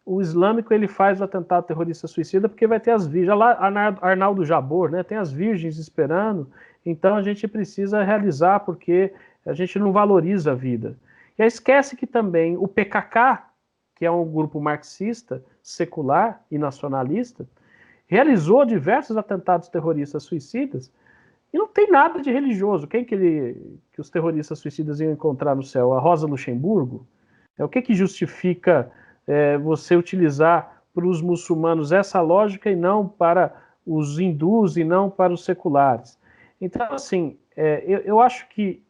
Speaker 3: o islâmico ele faz o atentado terrorista suicida porque vai ter as virgens. Lá, Arnaldo Jabor, né, tem as virgens esperando, então a gente precisa realizar porque a gente não valoriza a vida. E aí esquece que também o PKK, que é um grupo marxista, secular e nacionalista, realizou diversos atentados terroristas suicidas e não tem nada de religioso. Quem que os terroristas suicidas iam encontrar no céu? A Rosa Luxemburgo? O que justifica você utilizar para os muçulmanos essa lógica e não para os hindus e não para os seculares? Então, assim, eu acho que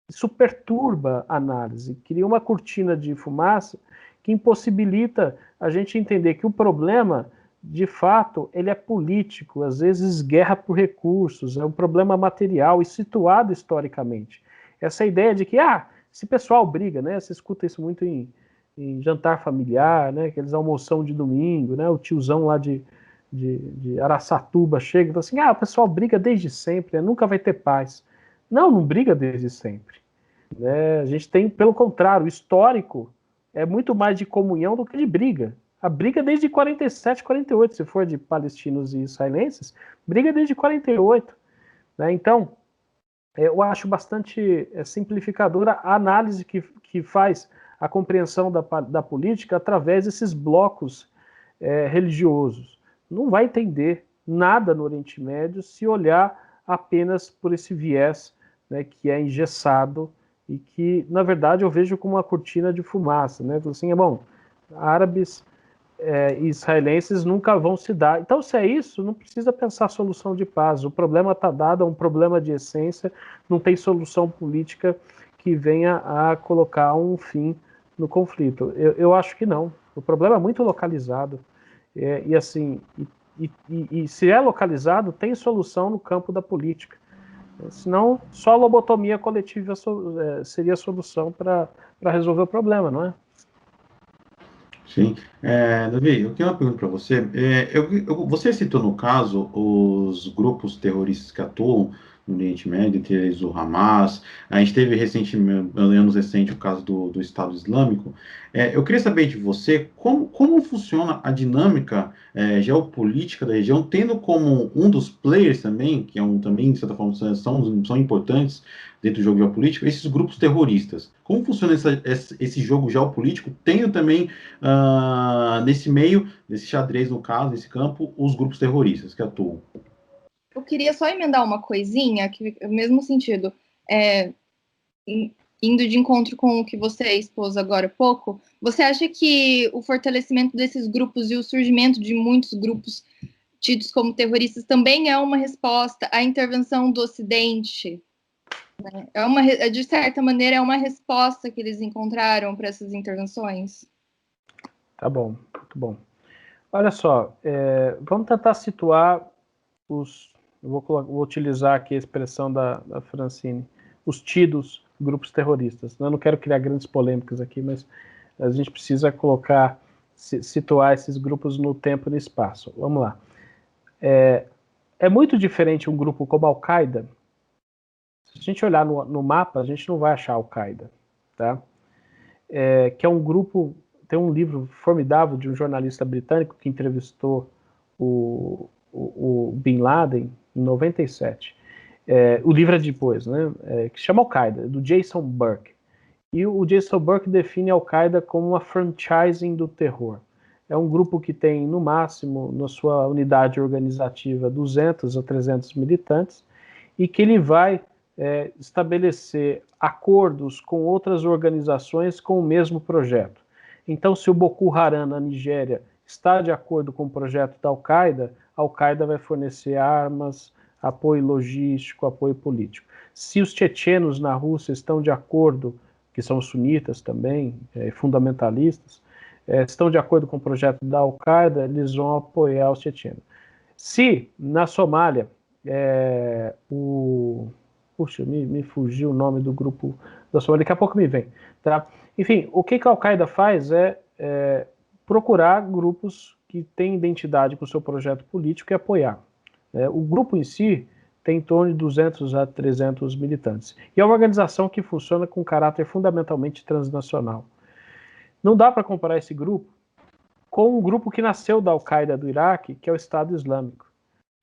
Speaker 3: isso perturba a análise, cria uma cortina de fumaça que impossibilita a gente entender que o problema, de fato, ele é político, às vezes guerra por recursos, é um problema material e situado historicamente. Essa ideia de que, esse pessoal briga, né? Você escuta isso muito em jantar familiar, né? Aqueles almoção de domingo, né? O tiozão lá de Araçatuba chega e fala assim, o pessoal briga desde sempre, né? Nunca vai ter paz. Não briga desde sempre. Né? A gente tem, pelo contrário, o histórico é muito mais de comunhão do que de briga. A briga desde 47, 48, se for de palestinos e israelenses, briga desde 48. Né? Então, eu acho bastante simplificadora a análise que faz a compreensão da política através desses blocos religiosos. Não vai entender nada no Oriente Médio se olhar apenas por esse viés, né, que é engessado e que, na verdade, eu vejo como uma cortina de fumaça. Né? Assim, árabes e israelenses nunca vão se dar. Então, se é isso, não precisa pensar solução de paz. O problema está dado, é um problema de essência, não tem solução política que venha a colocar um fim no conflito. Eu acho que não. O problema é muito localizado. E se é localizado, tem solução no campo da política. Senão, só a lobotomia coletiva seria a solução para resolver o problema, não é?
Speaker 4: Sim. Davi, eu tenho uma pergunta para você. Você citou, no caso, os grupos terroristas que atuam no Oriente Médio, entre eles o Hamas. A gente teve recentemente, anos recentes, o caso do Estado Islâmico. Eu queria saber de você como funciona a dinâmica geopolítica da região, tendo como um dos players também, que também, de certa forma, são importantes dentro do jogo geopolítico, esses grupos terroristas. Como funciona esse jogo geopolítico, tendo também nesse meio, nesse xadrez, no caso, nesse campo, os grupos terroristas que atuam?
Speaker 2: Eu queria só emendar uma coisinha, que no mesmo sentido, indo de encontro com o que você expôs agora há pouco, você acha que o fortalecimento desses grupos e o surgimento de muitos grupos tidos como terroristas também é uma resposta à intervenção do Ocidente? De certa maneira, é uma resposta que eles encontraram para essas intervenções?
Speaker 3: Tá bom, muito bom. Olha só, vamos tentar situar eu vou utilizar aqui a expressão da Francine, os tidos grupos terroristas. Eu não quero criar grandes polêmicas aqui, mas a gente precisa situar esses grupos no tempo e no espaço. Vamos lá. É muito diferente um grupo como a Al-Qaeda. Se a gente olhar no mapa, a gente não vai achar a Al-Qaeda, tá? Que é um grupo. Tem um livro formidável de um jornalista britânico que entrevistou o Bin Laden em 97. O livro é depois, né? Que chama Al-Qaeda, do Jason Burke. E o Jason Burke define a Al-Qaeda como uma franchising do terror. É um grupo que tem, no máximo, na sua unidade organizativa, 200 a 300 militantes, e que ele vai estabelecer acordos com outras organizações com o mesmo projeto. Então, se o Boko Haram, na Nigéria, está de acordo com o projeto da Al-Qaeda, a Al-Qaeda vai fornecer armas, apoio logístico, apoio político. Se os tchetchenos na Rússia estão de acordo, que são sunitas também, fundamentalistas, estão de acordo com o projeto da Al-Qaeda, eles vão apoiar os tchetchenos. Se na Somália, puxa, me fugiu o nome do grupo da Somália, daqui a pouco me vem, tá? Enfim, o que a Al-Qaeda faz é procurar grupos que têm identidade com o seu projeto político e apoiar. O grupo em si tem em torno de 200 a 300 militantes. E é uma organização que funciona com caráter fundamentalmente transnacional. Não dá para comparar esse grupo com um grupo que nasceu da Al-Qaeda do Iraque, que é o Estado Islâmico.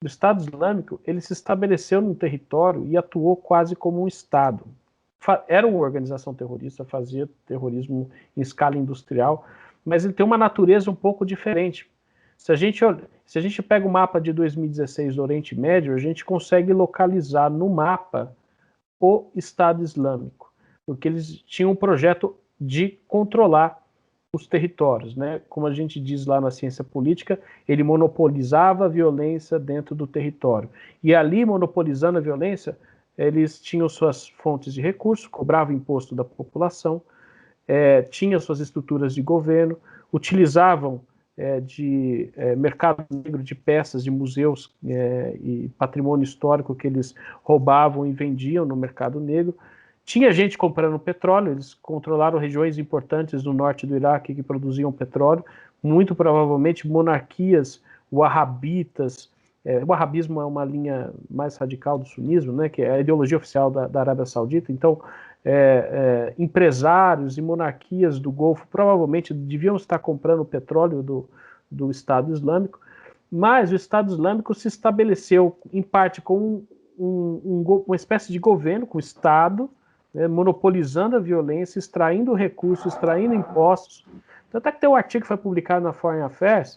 Speaker 3: O Estado Islâmico, ele se estabeleceu num território e atuou quase como um Estado. Era uma organização terrorista, fazia terrorismo em escala industrial, mas ele tem uma natureza um pouco diferente. Se a gente pega o mapa de 2016 do Oriente Médio, a gente consegue localizar no mapa o Estado Islâmico, porque eles tinham um projeto de controlar os territórios, né? Como a gente diz lá na ciência política, ele monopolizava a violência dentro do território. E ali, monopolizando a violência, eles tinham suas fontes de recursos, cobravam imposto da população, tinham suas estruturas de governo, utilizavam de mercado negro de peças de museus e patrimônio histórico que eles roubavam e vendiam no mercado negro. Tinha gente comprando petróleo, eles controlaram regiões importantes do norte do Iraque que produziam petróleo, muito provavelmente monarquias wahhabitas. O wahhabismo é uma linha mais radical do sunismo, né, que é a ideologia oficial da Arábia Saudita. Então, empresários e monarquias do Golfo provavelmente deviam estar comprando petróleo do Estado Islâmico, mas o Estado Islâmico se estabeleceu, em parte, com uma espécie de governo, com o Estado, né, monopolizando a violência, extraindo recursos, extraindo impostos. Tanto é que tem um artigo que foi publicado na Foreign Affairs,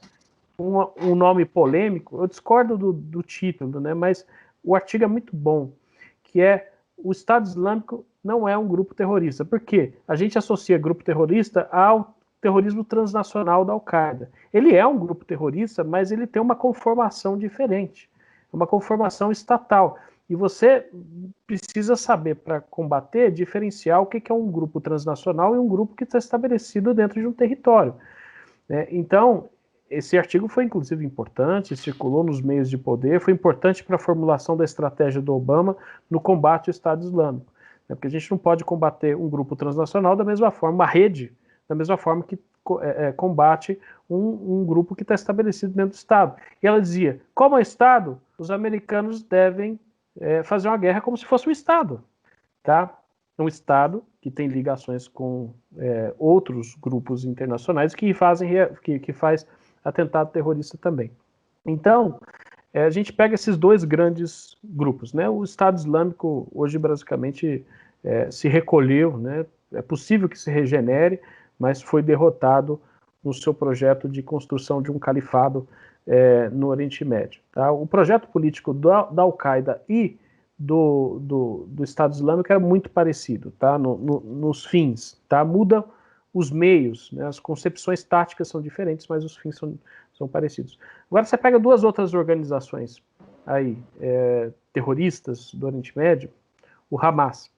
Speaker 3: um nome polêmico, eu discordo do título, né, mas o artigo é muito bom, que é: o Estado Islâmico não é um grupo terrorista. Por quê? A gente associa grupo terrorista ao terrorismo transnacional da Al-Qaeda. Ele é um grupo terrorista, mas ele tem uma conformação diferente, uma conformação estatal. E você precisa saber, para combater, diferenciar o que é um grupo transnacional e um grupo que está estabelecido dentro de um território. Então, esse artigo foi, inclusive, importante, circulou nos meios de poder, foi importante para a formulação da estratégia do Obama no combate ao Estado Islâmico. Porque a gente não pode combater um grupo transnacional da mesma forma, uma rede, da mesma forma que combate um grupo que está estabelecido dentro do Estado. E ela dizia: como é Estado, os americanos devem fazer uma guerra como se fosse um Estado. Tá? Um Estado que tem ligações com outros grupos internacionais que faz atentado terrorista também. Então, a gente pega esses dois grandes grupos, né? O Estado Islâmico hoje basicamente se recolheu, né? É possível que se regenere, mas foi derrotado no seu projeto de construção de um califado no Oriente Médio. Tá? O projeto político da Al-Qaeda e do Estado Islâmico era muito parecido, tá? Nos fins, tá? Muda os meios, né? As concepções táticas são diferentes, mas os fins são parecidos. Agora você pega duas outras organizações aí, terroristas do Oriente Médio, o Hamas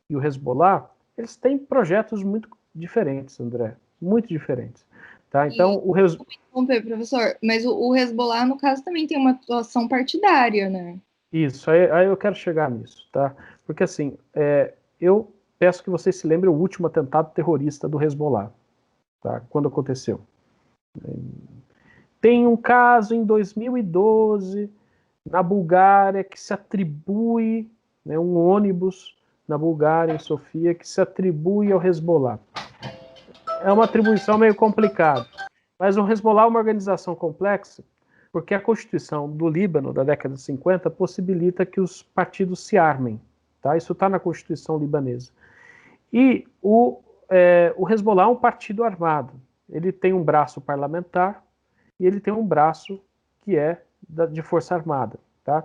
Speaker 3: e o Hezbollah, eles têm projetos muito diferentes, André, muito diferentes. Tá? Então,
Speaker 2: professor, mas o Hezbollah, no caso, também tem uma atuação partidária, né?
Speaker 3: Isso, aí eu quero chegar nisso, tá? Porque assim, eu peço que vocês se lembrem o último atentado terrorista do Hezbollah, tá? Quando aconteceu. Tem um caso em 2012 na Bulgária que se atribui, né, um ônibus na Bulgária, em Sofia, que se atribui ao Hezbollah. É uma atribuição meio complicada, mas o Hezbollah é uma organização complexa, porque a Constituição do Líbano, da década de 50, possibilita que os partidos se armem. Tá? Isso está na Constituição libanesa. E o Hezbollah é um partido armado. Ele tem um braço parlamentar e ele tem um braço que é de força armada. Tá?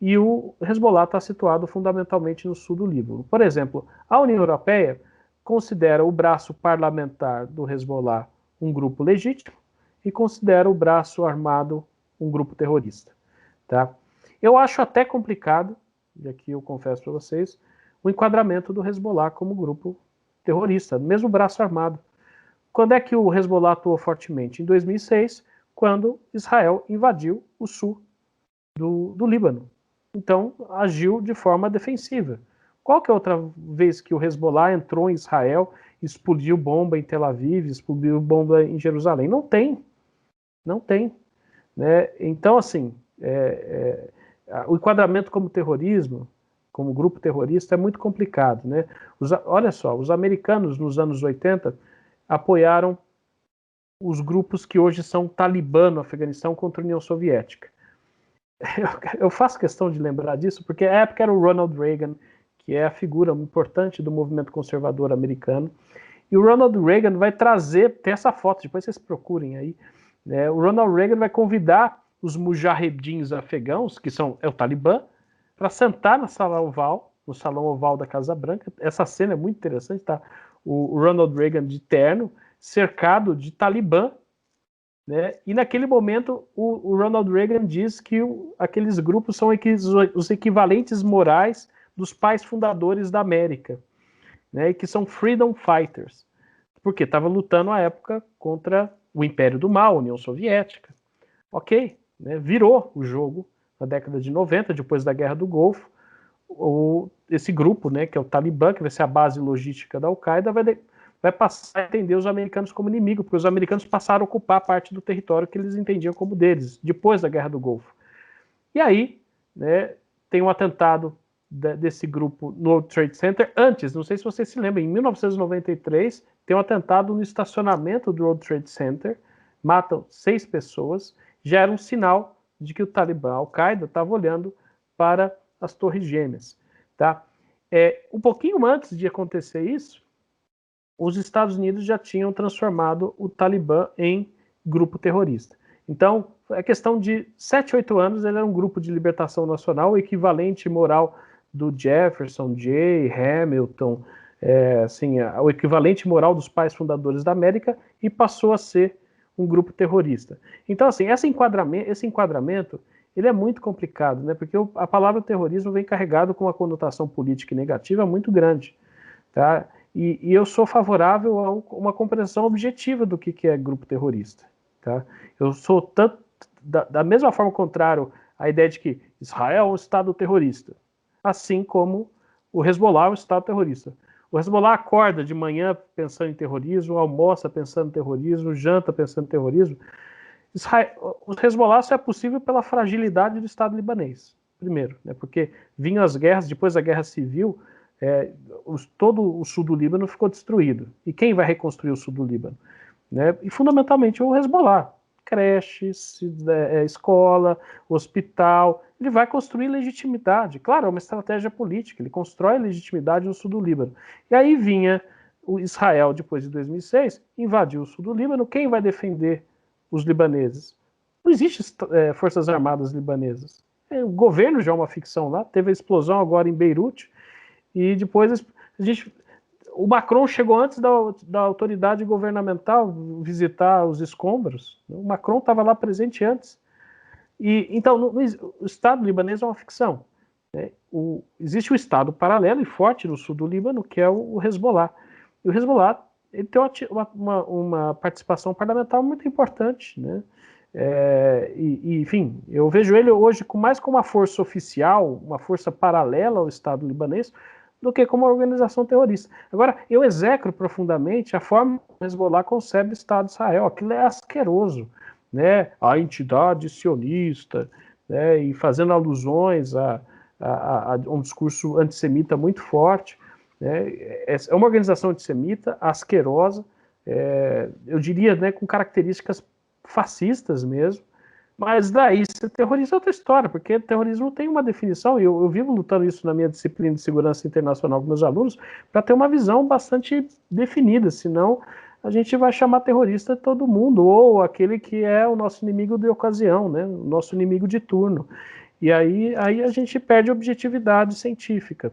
Speaker 3: E o Hezbollah está situado fundamentalmente no sul do Líbano. Por exemplo, a União Europeia considera o braço parlamentar do Hezbollah um grupo legítimo e considera o braço armado um grupo terrorista. Tá? Eu acho até complicado, e aqui eu confesso para vocês, o enquadramento do Hezbollah como grupo terrorista, mesmo braço armado. Quando é que o Hezbollah atuou fortemente? Em 2006, quando Israel invadiu o sul do Líbano. Então, agiu de forma defensiva. Qual que é outra vez que o Hezbollah entrou em Israel, explodiu bomba em Tel Aviv, explodiu bomba em Jerusalém? Não tem. Não tem. Né? Então, assim, o enquadramento como terrorismo, como grupo terrorista, é muito complicado. Né? Olha só, os americanos, nos anos 80, apoiaram os grupos que hoje são Talibã no Afeganistão contra a União Soviética. Eu faço questão de lembrar disso, porque a época era o Ronald Reagan, que é a figura importante do movimento conservador americano, e o Ronald Reagan vai trazer, tem essa foto, depois vocês procurem aí, né, o Ronald Reagan vai convidar os mujahedins afegãos, que é o Talibã, para sentar no Salão Oval da Casa Branca. Essa cena é muito interessante, tá? O Ronald Reagan de terno, cercado de Talibã, né? E naquele momento o Ronald Reagan diz que aqueles grupos são os equivalentes morais dos pais fundadores da América, né? E que são freedom fighters, porque estava lutando à época contra o Império do Mal, a União Soviética. Ok, né? Virou o jogo na década de 90, depois da Guerra do Golfo. Esse grupo, né, que é o Talibã, que vai ser a base logística da Al-Qaeda, vai passar a entender os americanos como inimigo, porque os americanos passaram a ocupar parte do território que eles entendiam como deles, depois da Guerra do Golfo. E aí, né, tem um atentado desse grupo no World Trade Center. Antes, não sei se você se lembra, em 1993, tem um atentado no estacionamento do World Trade Center, matam 6 pessoas, já era um sinal de que o Talibã, a Al-Qaeda, estava olhando para as Torres Gêmeas. Tá? Um pouquinho antes de acontecer isso, os Estados Unidos já tinham transformado o Talibã em grupo terrorista. Então, é questão de 7, 8 anos, ele era um grupo de libertação nacional, o equivalente moral do Jefferson, Jay, Hamilton, assim, o equivalente moral dos pais fundadores da América, e passou a ser um grupo terrorista. Então, assim, esse enquadramento ele é muito complicado, né? Porque a palavra terrorismo vem carregado com uma conotação política e negativa muito grande, tá? E eu sou favorável a uma compreensão objetiva do que é grupo terrorista, tá? Eu sou tanto da mesma forma contrário à ideia de que Israel é um estado terrorista, assim como o Hezbollah é um estado terrorista. O Hezbollah acorda de manhã pensando em terrorismo, almoça pensando em terrorismo, janta pensando em terrorismo. O Hezbollah só é possível pela fragilidade do Estado libanês, primeiro, né, porque vinham as guerras, depois da Guerra Civil, todo o sul do Líbano ficou destruído. E quem vai reconstruir o sul do Líbano? Né? E fundamentalmente o Hezbollah. Creches, escola, hospital. Ele vai construir legitimidade. Claro, é uma estratégia política. Ele constrói legitimidade no sul do Líbano. E aí vinha o Israel, depois de 2006, invadiu o sul do Líbano. Quem vai defender os libaneses? Não existe forças armadas libanesas. O governo já é uma ficção lá. Teve a explosão agora em Beirute. E depois o Macron chegou antes da autoridade governamental visitar os escombros. O Macron estava lá presente antes. Então, o Estado libanês é uma ficção. Né? Existe um Estado paralelo e forte no sul do Líbano, que é o Hezbollah. E o Hezbollah ele tem uma participação parlamentar muito importante. Né? Enfim, eu vejo ele hoje mais como uma força oficial, uma força paralela ao Estado libanês, do que como uma organização terrorista. Agora, eu execro profundamente a forma como o Hezbollah concebe o Estado de Israel. Aquilo é asqueroso, né? A entidade sionista, né? E fazendo alusões a um discurso antissemita muito forte. Né? É uma organização antissemita, asquerosa, eu diria, né, com características fascistas mesmo. Mas daí ser terrorista é outra história, porque terrorismo tem uma definição, e eu vivo lutando isso na minha disciplina de segurança internacional com meus alunos, para ter uma visão bastante definida, senão a gente vai chamar terrorista todo mundo, ou aquele que é o nosso inimigo de ocasião, né? O nosso inimigo de turno. E aí a gente perde a objetividade científica.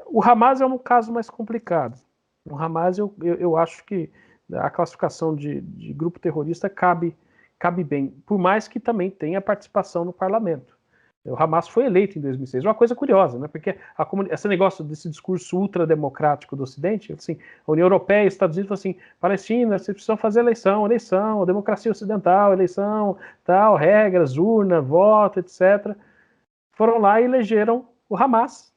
Speaker 3: O Hamas é um caso mais complicado. O Hamas, eu acho que a classificação de grupo terrorista cabe bem, por mais que também tenha participação no parlamento. O Hamas foi eleito em 2006, uma coisa curiosa, né? Porque esse negócio desse discurso ultrademocrático do Ocidente, assim, a União Europeia e os Estados Unidos falam assim, Palestina, vocês precisam fazer eleição, democracia ocidental, eleição, tal, regras, urna, voto, etc. Foram lá e elegeram o Hamas.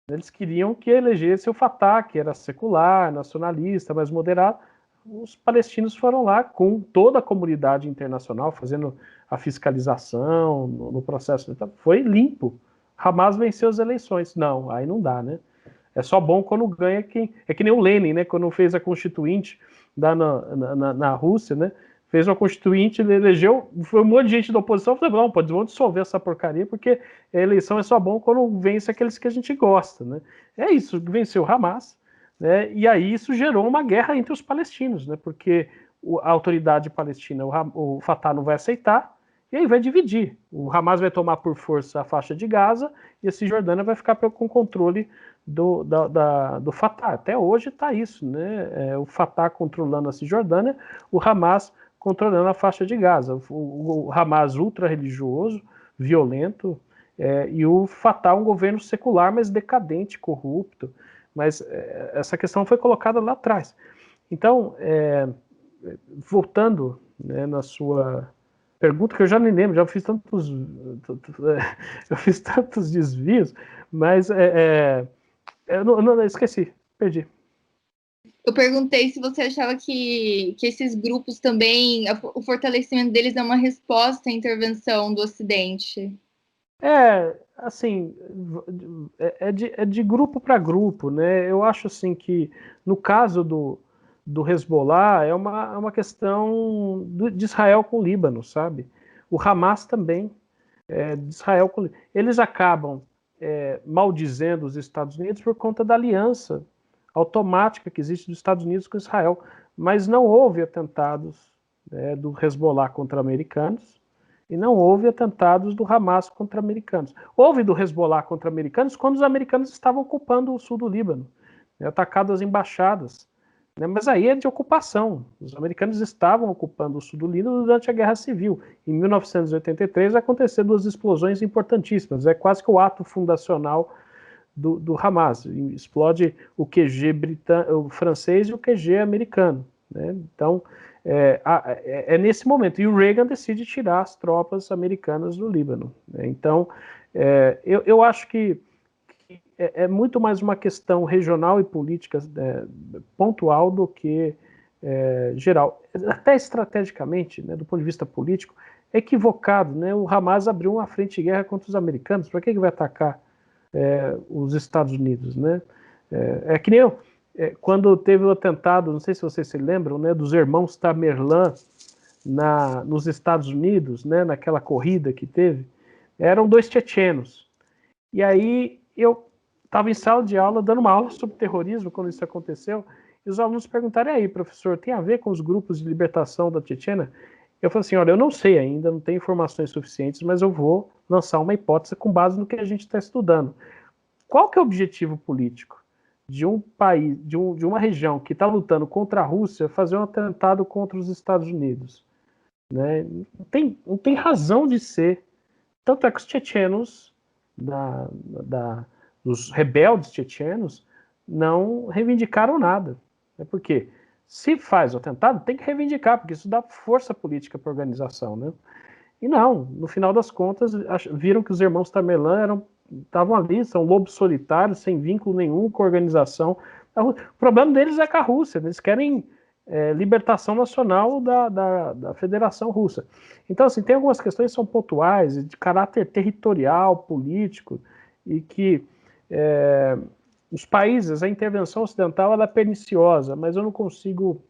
Speaker 3: Eles queriam que elegesse o Fatah, que era secular, nacionalista, mais moderado. Os palestinos foram lá com toda a comunidade internacional fazendo a fiscalização no processo. Foi limpo. Hamas venceu as eleições. Não, aí não dá, né? É só bom quando ganha quem... É que nem o Lenin, né? Quando fez a Constituinte na Rússia, né? Fez uma Constituinte, ele elegeu... Foi um monte de gente da oposição. Falou, não, vamos dissolver essa porcaria, porque a eleição é só bom quando vence aqueles que a gente gosta, né? É isso, venceu o Hamas. Né, e aí isso gerou uma guerra entre os palestinos, né, porque a autoridade palestina, o Fatah não vai aceitar, e aí vai dividir. O Hamas vai tomar por força a faixa de Gaza, e a Cisjordânia vai ficar com controle do Fatah. Até hoje está isso, né? O Fatah controlando a Cisjordânia, o Hamas controlando a faixa de Gaza. O Hamas ultra-religioso, violento, e o Fatah um governo secular, mas decadente, corrupto. Mas essa questão foi colocada lá atrás. Então, voltando, né, na sua pergunta, que eu já nem lembro, já fiz tantos desvios, mas eu não esqueci, perdi.
Speaker 2: Eu perguntei se você achava que esses grupos também, o fortalecimento deles é uma resposta à intervenção do Ocidente.
Speaker 3: Assim, é de grupo para grupo, né? Eu acho assim que, no caso do Hezbollah, é uma questão de Israel com o Líbano, sabe? O Hamas também, de Israel com o Líbano. Eles acabam maldizendo os Estados Unidos por conta da aliança automática que existe dos Estados Unidos com Israel. Mas não houve atentados do Hezbollah contra americanos, e não houve atentados do Hamas contra americanos. Houve do Hezbollah contra americanos quando os americanos estavam ocupando o sul do Líbano, atacado as embaixadas. Mas aí é de ocupação. Os americanos estavam ocupando o sul do Líbano durante a Guerra Civil. Em 1983 aconteceram duas explosões importantíssimas. É quase que o ato fundacional do Hamas. Explode o QG o francês e o QG americano. Né? Então, nesse momento. E o Reagan decide tirar as tropas americanas do Líbano. Né? Então, eu acho que é muito mais uma questão regional e política pontual do que geral. Até estrategicamente, né, do ponto de vista político, é equivocado. Né? O Hamas abriu uma frente de guerra contra os americanos. Para que vai atacar os Estados Unidos? Né? Que nem eu. Quando teve o atentado, não sei se vocês se lembram, né, dos irmãos Tamerlan nos Estados Unidos, né, naquela corrida que teve, eram 2 tchetchenos. E aí eu estava em sala de aula, dando uma aula sobre terrorismo quando isso aconteceu, e os alunos perguntaram: e aí, professor, tem a ver com os grupos de libertação da Chechênia? Eu falei assim: olha, eu não sei ainda, não tenho informações suficientes, mas eu vou lançar uma hipótese com base no que a gente está estudando. Qual que é o objetivo político de um país, de uma região que está lutando contra a Rússia, fazer um atentado contra os Estados Unidos? Né? Não tem razão de ser. Tanto é que os tchetchenos, os rebeldes tchetchenos, não reivindicaram nada. Né? Porque se faz o atentado, tem que reivindicar, porque isso dá força política para a organização. Né? E não, no final das contas, viram que os irmãos Tamerlan estavam ali, são lobos solitários, sem vínculo nenhum com a organização. O problema deles é com a Rússia, eles querem libertação nacional da Federação Russa. Então, assim, tem algumas questões que são pontuais, de caráter territorial, político, e que os países, a intervenção ocidental, ela é perniciosa, mas eu não consigo...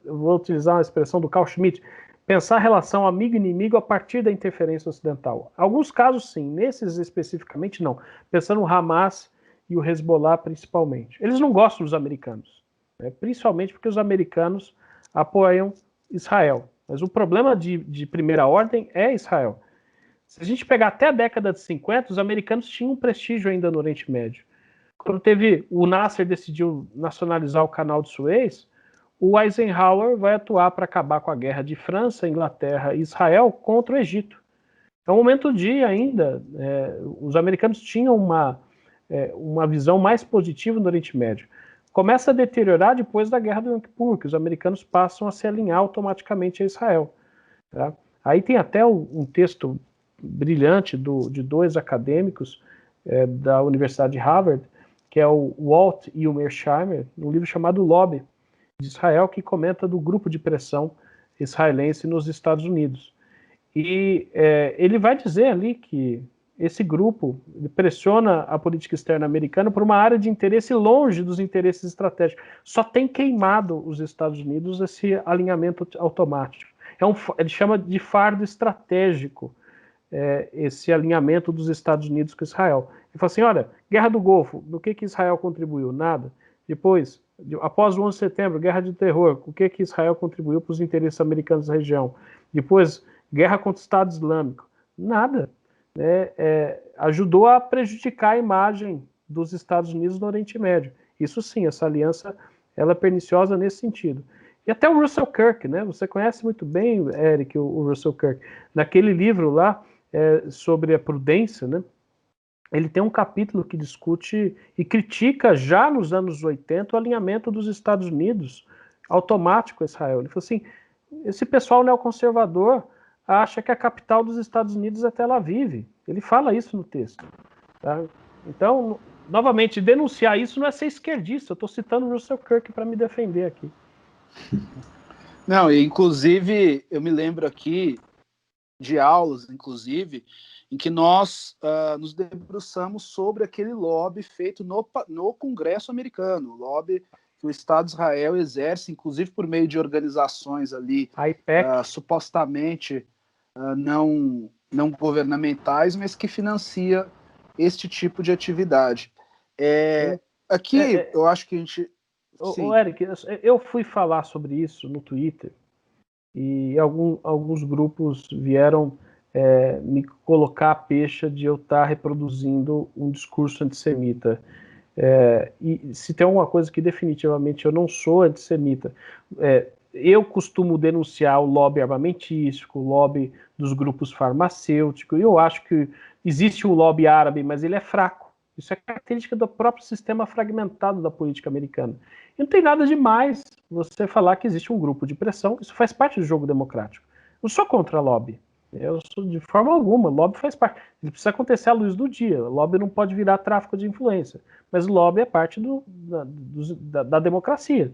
Speaker 3: eu vou utilizar uma expressão do Carl Schmitt, pensar a relação amigo-inimigo a partir da interferência ocidental. Alguns casos, sim. Nesses, especificamente, não. Pensando no Hamas e o Hezbollah, principalmente. Eles não gostam dos americanos. Né? Principalmente porque os americanos apoiam Israel. Mas o problema de primeira ordem é Israel. Se a gente pegar até a década de 50, os americanos tinham um prestígio ainda no Oriente Médio. Quando o Nasser decidiu nacionalizar o canal de Suez, o Eisenhower vai atuar para acabar com a guerra de França, Inglaterra e Israel contra o Egito. É um momento de ainda, os americanos tinham uma visão mais positiva no Oriente Médio. Começa a deteriorar depois da Guerra do Yom Kippur, que os americanos passam a se alinhar automaticamente a Israel. Tá? Aí tem até um texto brilhante de 2 acadêmicos da Universidade de Harvard, que é o Walt e o Mearsheimer, num livro chamado Lobby, de Israel, que comenta do grupo de pressão israelense nos Estados Unidos. E ele vai dizer ali que esse grupo pressiona a política externa americana por uma área de interesse longe dos interesses estratégicos. Só tem queimado os Estados Unidos esse alinhamento automático. Ele chama de fardo estratégico esse alinhamento dos Estados Unidos com Israel. Ele fala assim, olha, Guerra do Golfo, no que Israel contribuiu? Nada. Depois, após o 11 de setembro, Guerra de Terror, o que Israel contribuiu para os interesses americanos da região? Depois, Guerra contra o Estado Islâmico? Nada. né, ajudou a prejudicar a imagem dos Estados Unidos no Oriente Médio. Isso sim, essa aliança ela é perniciosa nesse sentido. E até o Russell Kirk, né? Você conhece muito bem, Eric, o Russell Kirk. Naquele livro lá, sobre a prudência, né? Ele tem um capítulo que discute e critica já nos anos 80 o alinhamento dos Estados Unidos automático a Israel. Ele falou assim, esse pessoal neoconservador acha que a capital dos Estados Unidos é Tel Aviv. Ele fala isso no texto. Tá? Então, novamente, denunciar isso não é ser esquerdista. Eu estou citando o Russell Kirk para me defender aqui.
Speaker 1: Não, e inclusive, eu me lembro aqui de aulas, inclusive, em que nós nos debruçamos sobre aquele lobby feito no Congresso americano, o lobby que o Estado de Israel exerce, inclusive por meio de organizações ali supostamente não governamentais, mas que financia este tipo de atividade. Aqui, eu acho que a gente...
Speaker 3: Eric, eu fui falar sobre isso no Twitter e alguns grupos vieram me colocar a pecha de eu estar reproduzindo um discurso antissemita. E se tem uma coisa que definitivamente eu não sou antissemita, eu costumo denunciar o lobby armamentístico, o lobby dos grupos farmacêuticos, e eu acho que existe um lobby árabe, mas ele é fraco. Isso é característica do próprio sistema fragmentado da política americana. E não tem nada demais você falar que existe um grupo de pressão, isso faz parte do jogo democrático. Eu sou contra lobby. Eu sou de forma alguma, lobby faz parte. Ele precisa acontecer à luz do dia. O lobby não pode virar tráfico de influência. Mas o lobby é parte da democracia.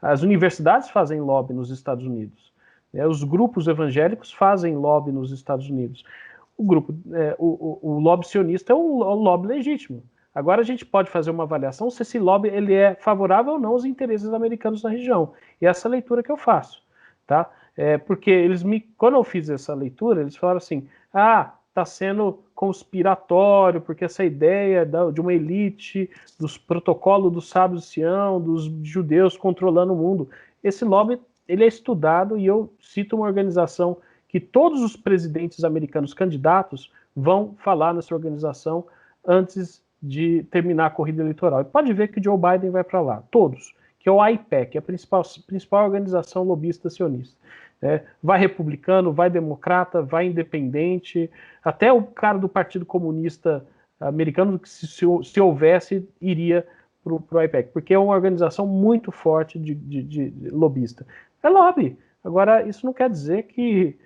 Speaker 3: As universidades fazem lobby nos Estados Unidos. Os grupos evangélicos fazem lobby nos Estados Unidos. O lobby sionista é um lobby legítimo. Agora a gente pode fazer uma avaliação se esse lobby ele é favorável ou não aos interesses americanos na região. E essa é a leitura que eu faço. Tá? Porque quando eu fiz essa leitura, eles falaram assim, está sendo conspiratório, porque essa ideia de uma elite, dos protocolos dos sábios de Sião, dos judeus controlando o mundo. Esse lobby ele é estudado e eu cito uma organização que todos os presidentes americanos candidatos vão falar nessa organização antes de terminar a corrida eleitoral. E pode ver que o Joe Biden vai para lá, todos, que é o AIPAC, a principal organização lobista sionista. Vai republicano, vai democrata, vai independente, até o cara do Partido Comunista Americano, que se houvesse, iria para o AIPAC, porque é uma organização muito forte de lobista. É lobby. Agora, isso não quer dizer que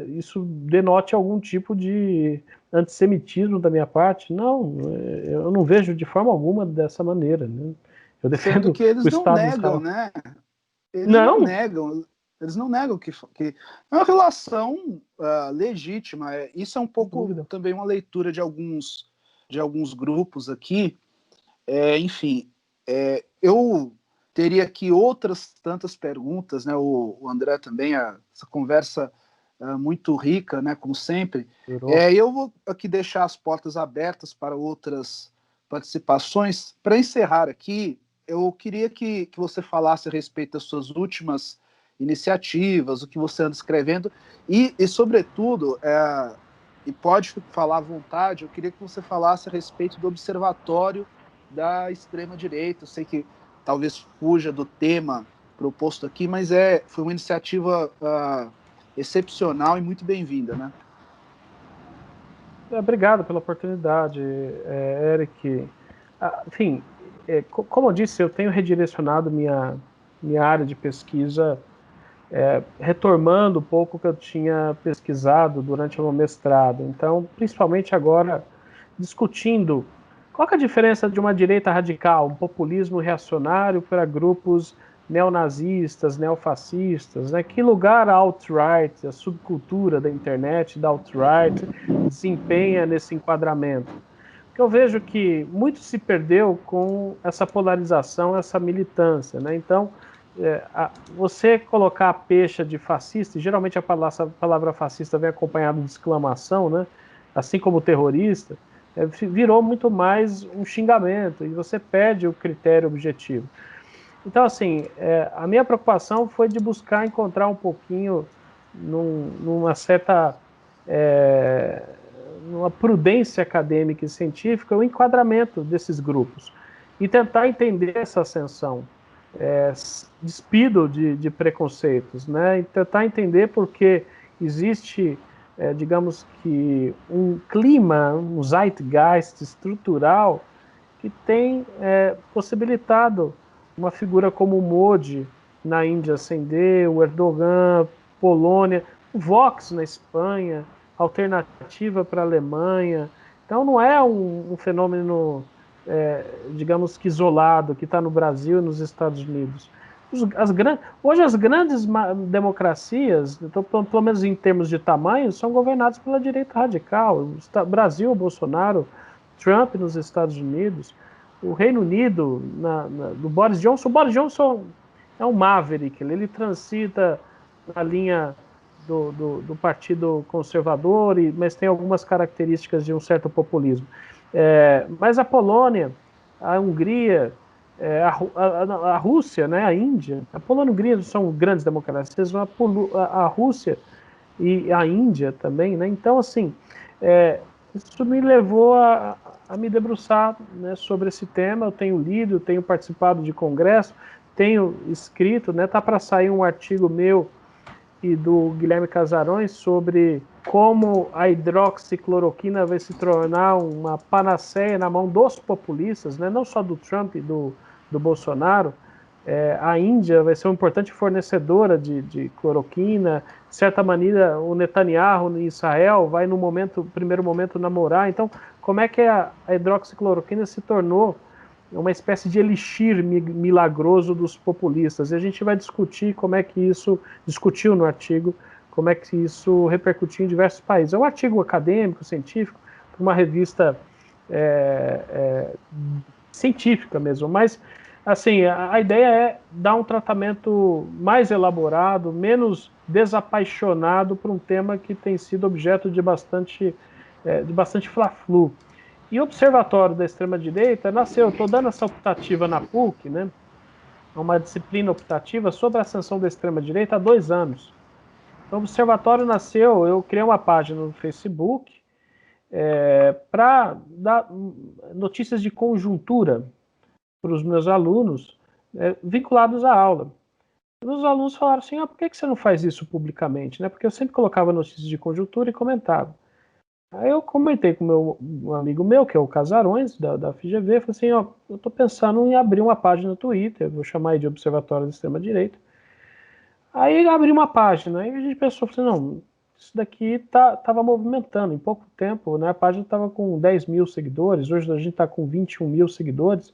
Speaker 3: isso denote algum tipo de antissemitismo da minha parte. Não, eu não vejo de forma alguma dessa maneira. Né? Eu defendo
Speaker 1: que eles
Speaker 3: o
Speaker 1: não
Speaker 3: Estado
Speaker 1: negam, né? Eles
Speaker 3: não
Speaker 1: negam. Eles não negam que é uma relação legítima. Isso é um pouco também uma leitura de alguns grupos aqui. Enfim, eu teria aqui outras tantas perguntas, né? O André também, essa conversa muito rica, né? Como sempre. Eu vou aqui deixar as portas abertas para outras participações. Para encerrar aqui, eu queria que você falasse a respeito das suas últimas iniciativas, o que você anda escrevendo, e sobretudo, e pode falar à vontade, eu queria que você falasse a respeito do Observatório da Extrema-Direita. Eu sei que talvez fuja do tema proposto aqui, mas foi uma iniciativa excepcional e muito bem-vinda, né?
Speaker 3: Obrigado pela oportunidade, Eric. Enfim, como eu disse, eu tenho redirecionado minha área de pesquisa retomando um pouco o que eu tinha pesquisado durante o meu mestrado. Então, principalmente agora, discutindo qual que é a diferença de uma direita radical, um populismo reacionário para grupos neonazistas, neofascistas, né? Que lugar a alt-right, a subcultura da internet, da alt-right, desempenha nesse enquadramento? Porque eu vejo que muito se perdeu com essa polarização, essa militância, né? Então, você colocar a pecha de fascista, e geralmente a palavra fascista vem acompanhada de exclamação, né? Assim como terrorista, virou muito mais um xingamento, e você perde o critério objetivo. Então, assim, a minha preocupação foi de buscar encontrar um pouquinho numa certa uma prudência acadêmica e científica, o enquadramento desses grupos e tentar entender essa ascensão, despido de preconceitos, né? E tentar entender porque existe, digamos que, um clima, um zeitgeist estrutural que tem possibilitado uma figura como o Modi na Índia ascender, o Erdogan, Polônia, o Vox na Espanha, alternativa para a Alemanha. Então não é um fenômeno, digamos que isolado, que está no Brasil e nos Estados Unidos. Hoje as grandes democracias, então, pelo menos em termos de tamanho, são governadas pela direita radical. O Brasil, Bolsonaro, Trump nos Estados Unidos, o Reino Unido, do Boris Johnson. O Boris Johnson é um maverick, ele transita na linha do Partido Conservador, mas tem algumas características de um certo populismo. Mas a Polônia, a Hungria, a Rússia, né, a Índia, a Polônia e a Hungria são grandes democracias, a Rússia e a Índia também, né? Então, assim, isso me levou a me debruçar, né, sobre esse tema. Eu tenho lido, tenho participado de congresso, tenho escrito, né, tá para sair um artigo meu e do Guilherme Casarões sobre como a hidroxicloroquina vai se tornar uma panaceia na mão dos populistas, né, não só do Trump e do Bolsonaro. A Índia vai ser uma importante fornecedora de cloroquina. De certa maneira, o Netanyahu em Israel vai, no primeiro momento, namorar. Então, como é que a hidroxicloroquina se tornou uma espécie de elixir milagroso dos populistas? E a gente vai discutir como é que isso, discutiu no artigo, como é que isso repercutiu em diversos países. É um artigo acadêmico, científico, para uma revista científica mesmo, mas assim, a ideia é dar um tratamento mais elaborado, menos desapaixonado por um tema que tem sido objeto de bastante fla-flu. E o Observatório da Extrema-Direita nasceu, estou dando essa optativa na PUC, né, uma disciplina optativa sobre a ascensão da extrema-direita há 2 anos. Então, o Observatório nasceu, eu criei uma página no Facebook para dar notícias de conjuntura para os meus alunos, vinculados à aula. E os alunos falaram assim, por que você não faz isso publicamente? Né? Porque eu sempre colocava notícias de conjuntura e comentava. Aí eu comentei com um amigo meu, que é o Casarões, da FGV, falei assim, eu estou pensando em abrir uma página no Twitter, vou chamar aí de Observatório da Extrema-Direita. Aí abri uma página, aí a gente pensou, assim, não, isso daqui estava movimentando em pouco tempo, né? A página estava com 10 mil seguidores, hoje a gente está com 21 mil seguidores.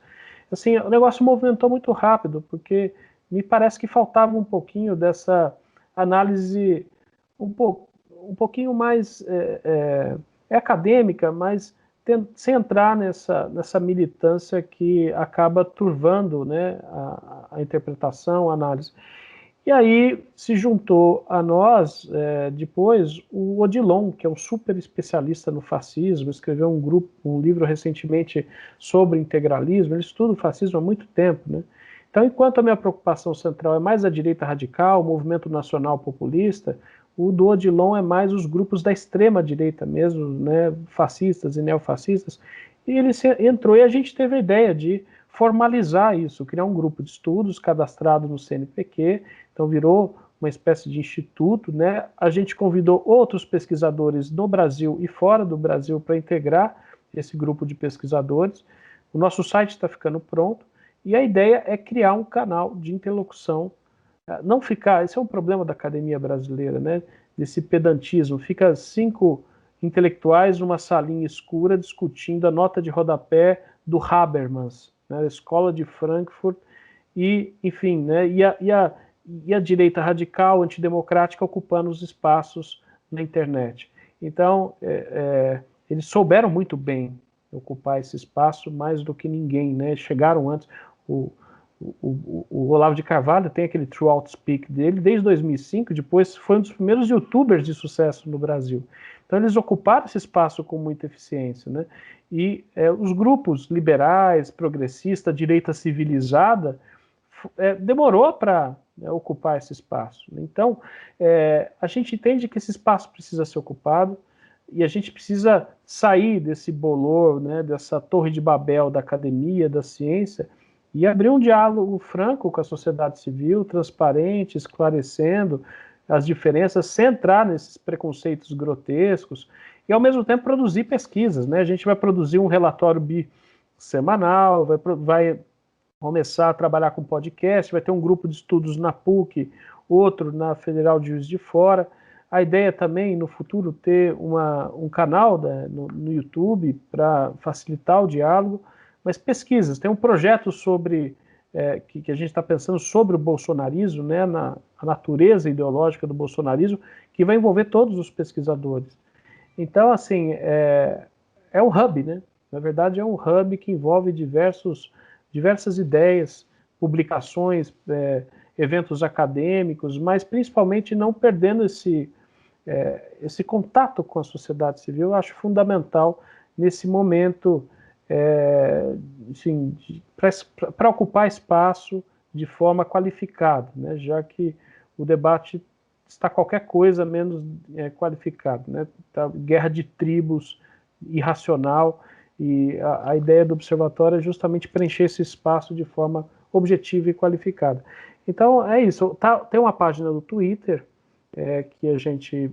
Speaker 3: Assim, o negócio movimentou muito rápido, porque me parece que faltava um pouquinho dessa análise um pouquinho mais acadêmica, mas sem entrar nessa militância que acaba turvando, né, a interpretação, a análise. E aí se juntou a nós, depois, o Odilon, que é um super especialista no fascismo, escreveu um livro recentemente sobre integralismo, ele estuda o fascismo há muito tempo, né? Então, enquanto a minha preocupação central é mais a direita radical, o movimento nacional populista, o do Odilon é mais os grupos da extrema-direita mesmo, né, fascistas e neofascistas, e ele entrou e a gente teve a ideia de formalizar isso, criar um grupo de estudos cadastrado no CNPq, então virou uma espécie de instituto, né? A gente convidou outros pesquisadores no Brasil e fora do Brasil para integrar esse grupo de pesquisadores. O nosso site está ficando pronto e a ideia é criar um canal de interlocução, não ficar, esse é um problema da academia brasileira, né? Desse pedantismo, fica 5 intelectuais numa salinha escura discutindo a nota de rodapé do Habermas, né? A Escola de Frankfurt, e, enfim, né? E a direita radical, antidemocrática, ocupando os espaços na internet. Então, eles souberam muito bem ocupar esse espaço mais do que ninguém, né? Chegaram antes. O Olavo de Carvalho tem aquele True Outspeak dele desde 2005, depois foi um dos primeiros youtubers de sucesso no Brasil. Então eles ocuparam esse espaço com muita eficiência, né? E os grupos liberais, progressistas, direita civilizada, demorou para ocupar esse espaço. Então, a gente entende que esse espaço precisa ser ocupado E a gente precisa sair desse bolor, né, dessa torre de Babel da academia, da ciência, e abrir um diálogo franco com a sociedade civil, transparente, esclarecendo as diferenças, sem entrar nesses preconceitos grotescos, e ao mesmo tempo produzir pesquisas, né? A gente vai produzir um relatório bissemanal, vai começar a trabalhar com podcast, vai ter um grupo de estudos na PUC, outro na Federal de Juiz de Fora. A ideia também, no futuro, ter um canal, né, no YouTube para facilitar o diálogo, mas pesquisas. Tem um projeto sobre que a gente está pensando sobre o bolsonarismo, né, a natureza ideológica do bolsonarismo, que vai envolver todos os pesquisadores. Então, assim, é um hub, né? Na verdade, é um hub que envolve diversas ideias, publicações, eventos acadêmicos, mas principalmente não perdendo esse contato com a sociedade civil. Eu acho fundamental nesse momento, assim, para ocupar espaço de forma qualificada, né? Já que o debate está qualquer coisa menos qualificado, né? Tá, guerra de tribos irracional, e a ideia do observatório é justamente preencher esse espaço de forma objetiva e qualificada. Então é isso. Tem uma página do Twitter que a gente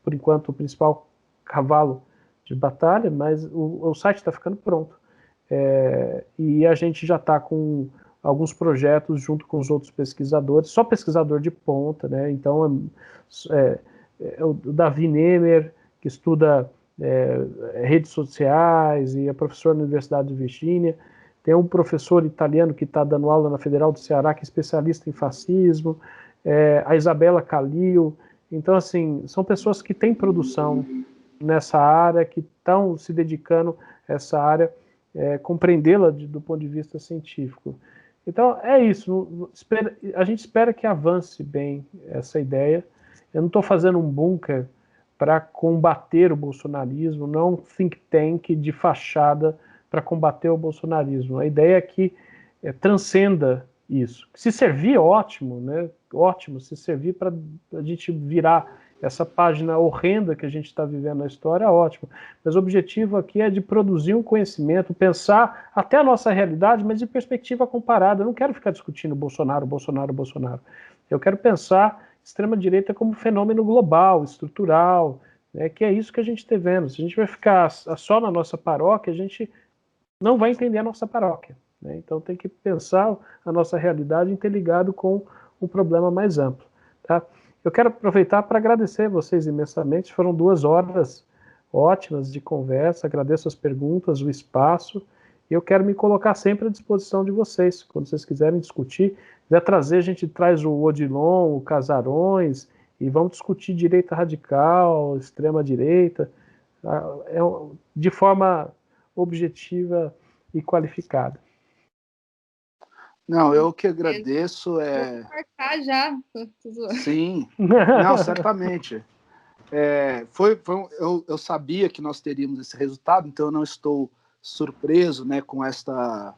Speaker 3: por enquanto o principal cavalo de batalha, mas o site está ficando pronto, e a gente já está com alguns projetos junto com os outros pesquisadores, só pesquisador de ponta, né? Então o Davi Nemer, que estuda redes sociais e é professor na Universidade de Virgínia. Tem um professor italiano que está dando aula na Federal do Ceará, que é especialista em fascismo, a Isabela Calil. Então, assim, são pessoas que têm produção nessa área, que estão se dedicando a essa área, compreendê-la do ponto de vista científico. Então, é isso. A gente espera que avance bem essa ideia. Eu não estou fazendo um bunker para combater o bolsonarismo, não um think tank de fachada para combater o bolsonarismo. A ideia é que transcenda isso. Se servir, ótimo, né? Ótimo, se servir para a gente virar essa página horrenda que a gente está vivendo na história, ótimo. Mas o objetivo aqui é de produzir um conhecimento, pensar até a nossa realidade, mas de perspectiva comparada. Eu não quero ficar discutindo Bolsonaro, Bolsonaro, Bolsonaro. Eu quero pensar extrema-direita como fenômeno global, estrutural, né, que é isso que a gente está vendo. Se a gente vai ficar só na nossa paróquia, a gente não vai entender a nossa paróquia, né? Então tem que pensar a nossa realidade interligado com um problema mais amplo, tá? Eu quero aproveitar para agradecer vocês imensamente. Foram 2 horas ótimas de conversa. Agradeço as perguntas, o espaço. E eu quero me colocar sempre à disposição de vocês. Quando vocês quiserem discutir, quiser trazer, a gente traz o Odilon, o Casarões, e vamos discutir direita radical, extrema-direita, de forma objetiva e qualificada.
Speaker 1: Não, eu que agradeço.
Speaker 2: Vou marcar já.
Speaker 1: Sim, não, certamente. Eu sabia que nós teríamos esse resultado, então eu não estou surpreso, né, com essa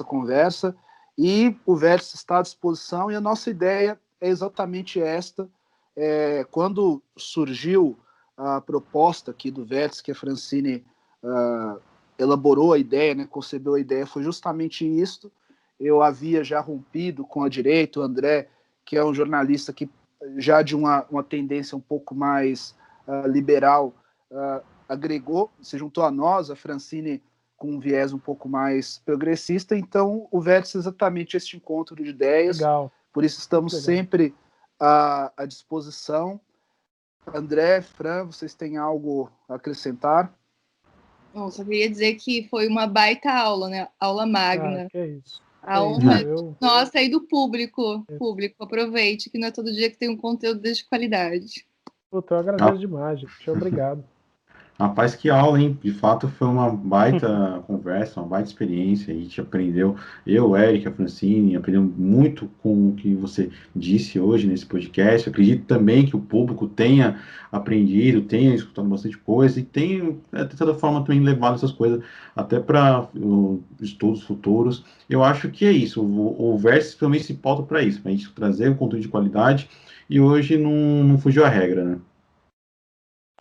Speaker 1: conversa, e o Vértice está à disposição, e a nossa ideia é exatamente esta. Quando surgiu a proposta aqui do Vértice, que a Francine elaborou a ideia, né, concebeu a ideia, foi justamente isto. Eu havia já rompido com a direita, o André, que é um jornalista que já de uma tendência um pouco mais liberal, agregou, se juntou a nós, a Francine com um viés um pouco mais progressista. Então o Vértice é exatamente este encontro de ideias.
Speaker 3: Legal.
Speaker 1: Por isso estamos sempre à disposição. André, Fran, vocês têm algo a acrescentar?
Speaker 2: Bom, só queria dizer que foi uma baita aula, né? Aula magna.
Speaker 3: Que é isso.
Speaker 2: A honra nossa aí do público. Aproveite, que não é todo dia que tem um conteúdo de qualidade.
Speaker 3: Eu agradeço demais, gente. Obrigado.
Speaker 4: Rapaz, que aula, hein? De fato, foi uma baita conversa, uma baita experiência. A gente aprendeu, eu, Eric, a Francine, aprendemos muito com o que você disse hoje nesse podcast. Eu acredito também que o público tenha aprendido, tenha escutado bastante coisa e tenha, de toda forma, também levado essas coisas até para estudos futuros. Eu acho que é isso. O Vértice também se pauta para isso, para a gente trazer um conteúdo de qualidade, e hoje não fugiu a regra, né?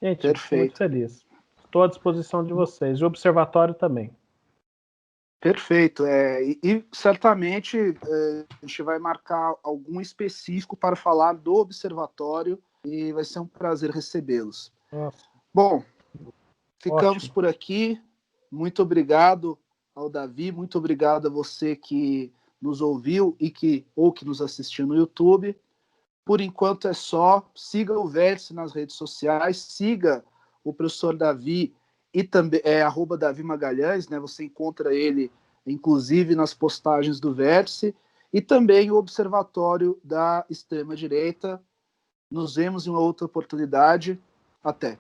Speaker 3: Gente,
Speaker 1: Perfeito.
Speaker 3: muito feliz. Estou à disposição de vocês. E o observatório também.
Speaker 1: Perfeito. E certamente a gente vai marcar algum específico para falar do observatório e vai ser um prazer recebê-los.
Speaker 3: Nossa,
Speaker 1: Bom, ficamos
Speaker 3: ótimo.
Speaker 1: por aqui. Muito obrigado ao Davi, muito obrigado a você que nos ouviu ou que nos assistiu no YouTube. Por enquanto é só. Siga o Vértice nas redes sociais, siga o professor Davi e também @Davi Magalhães, né? Você encontra ele, inclusive, nas postagens do Vértice, e também o Observatório da Extrema-Direita. Nos vemos em uma outra oportunidade. Até.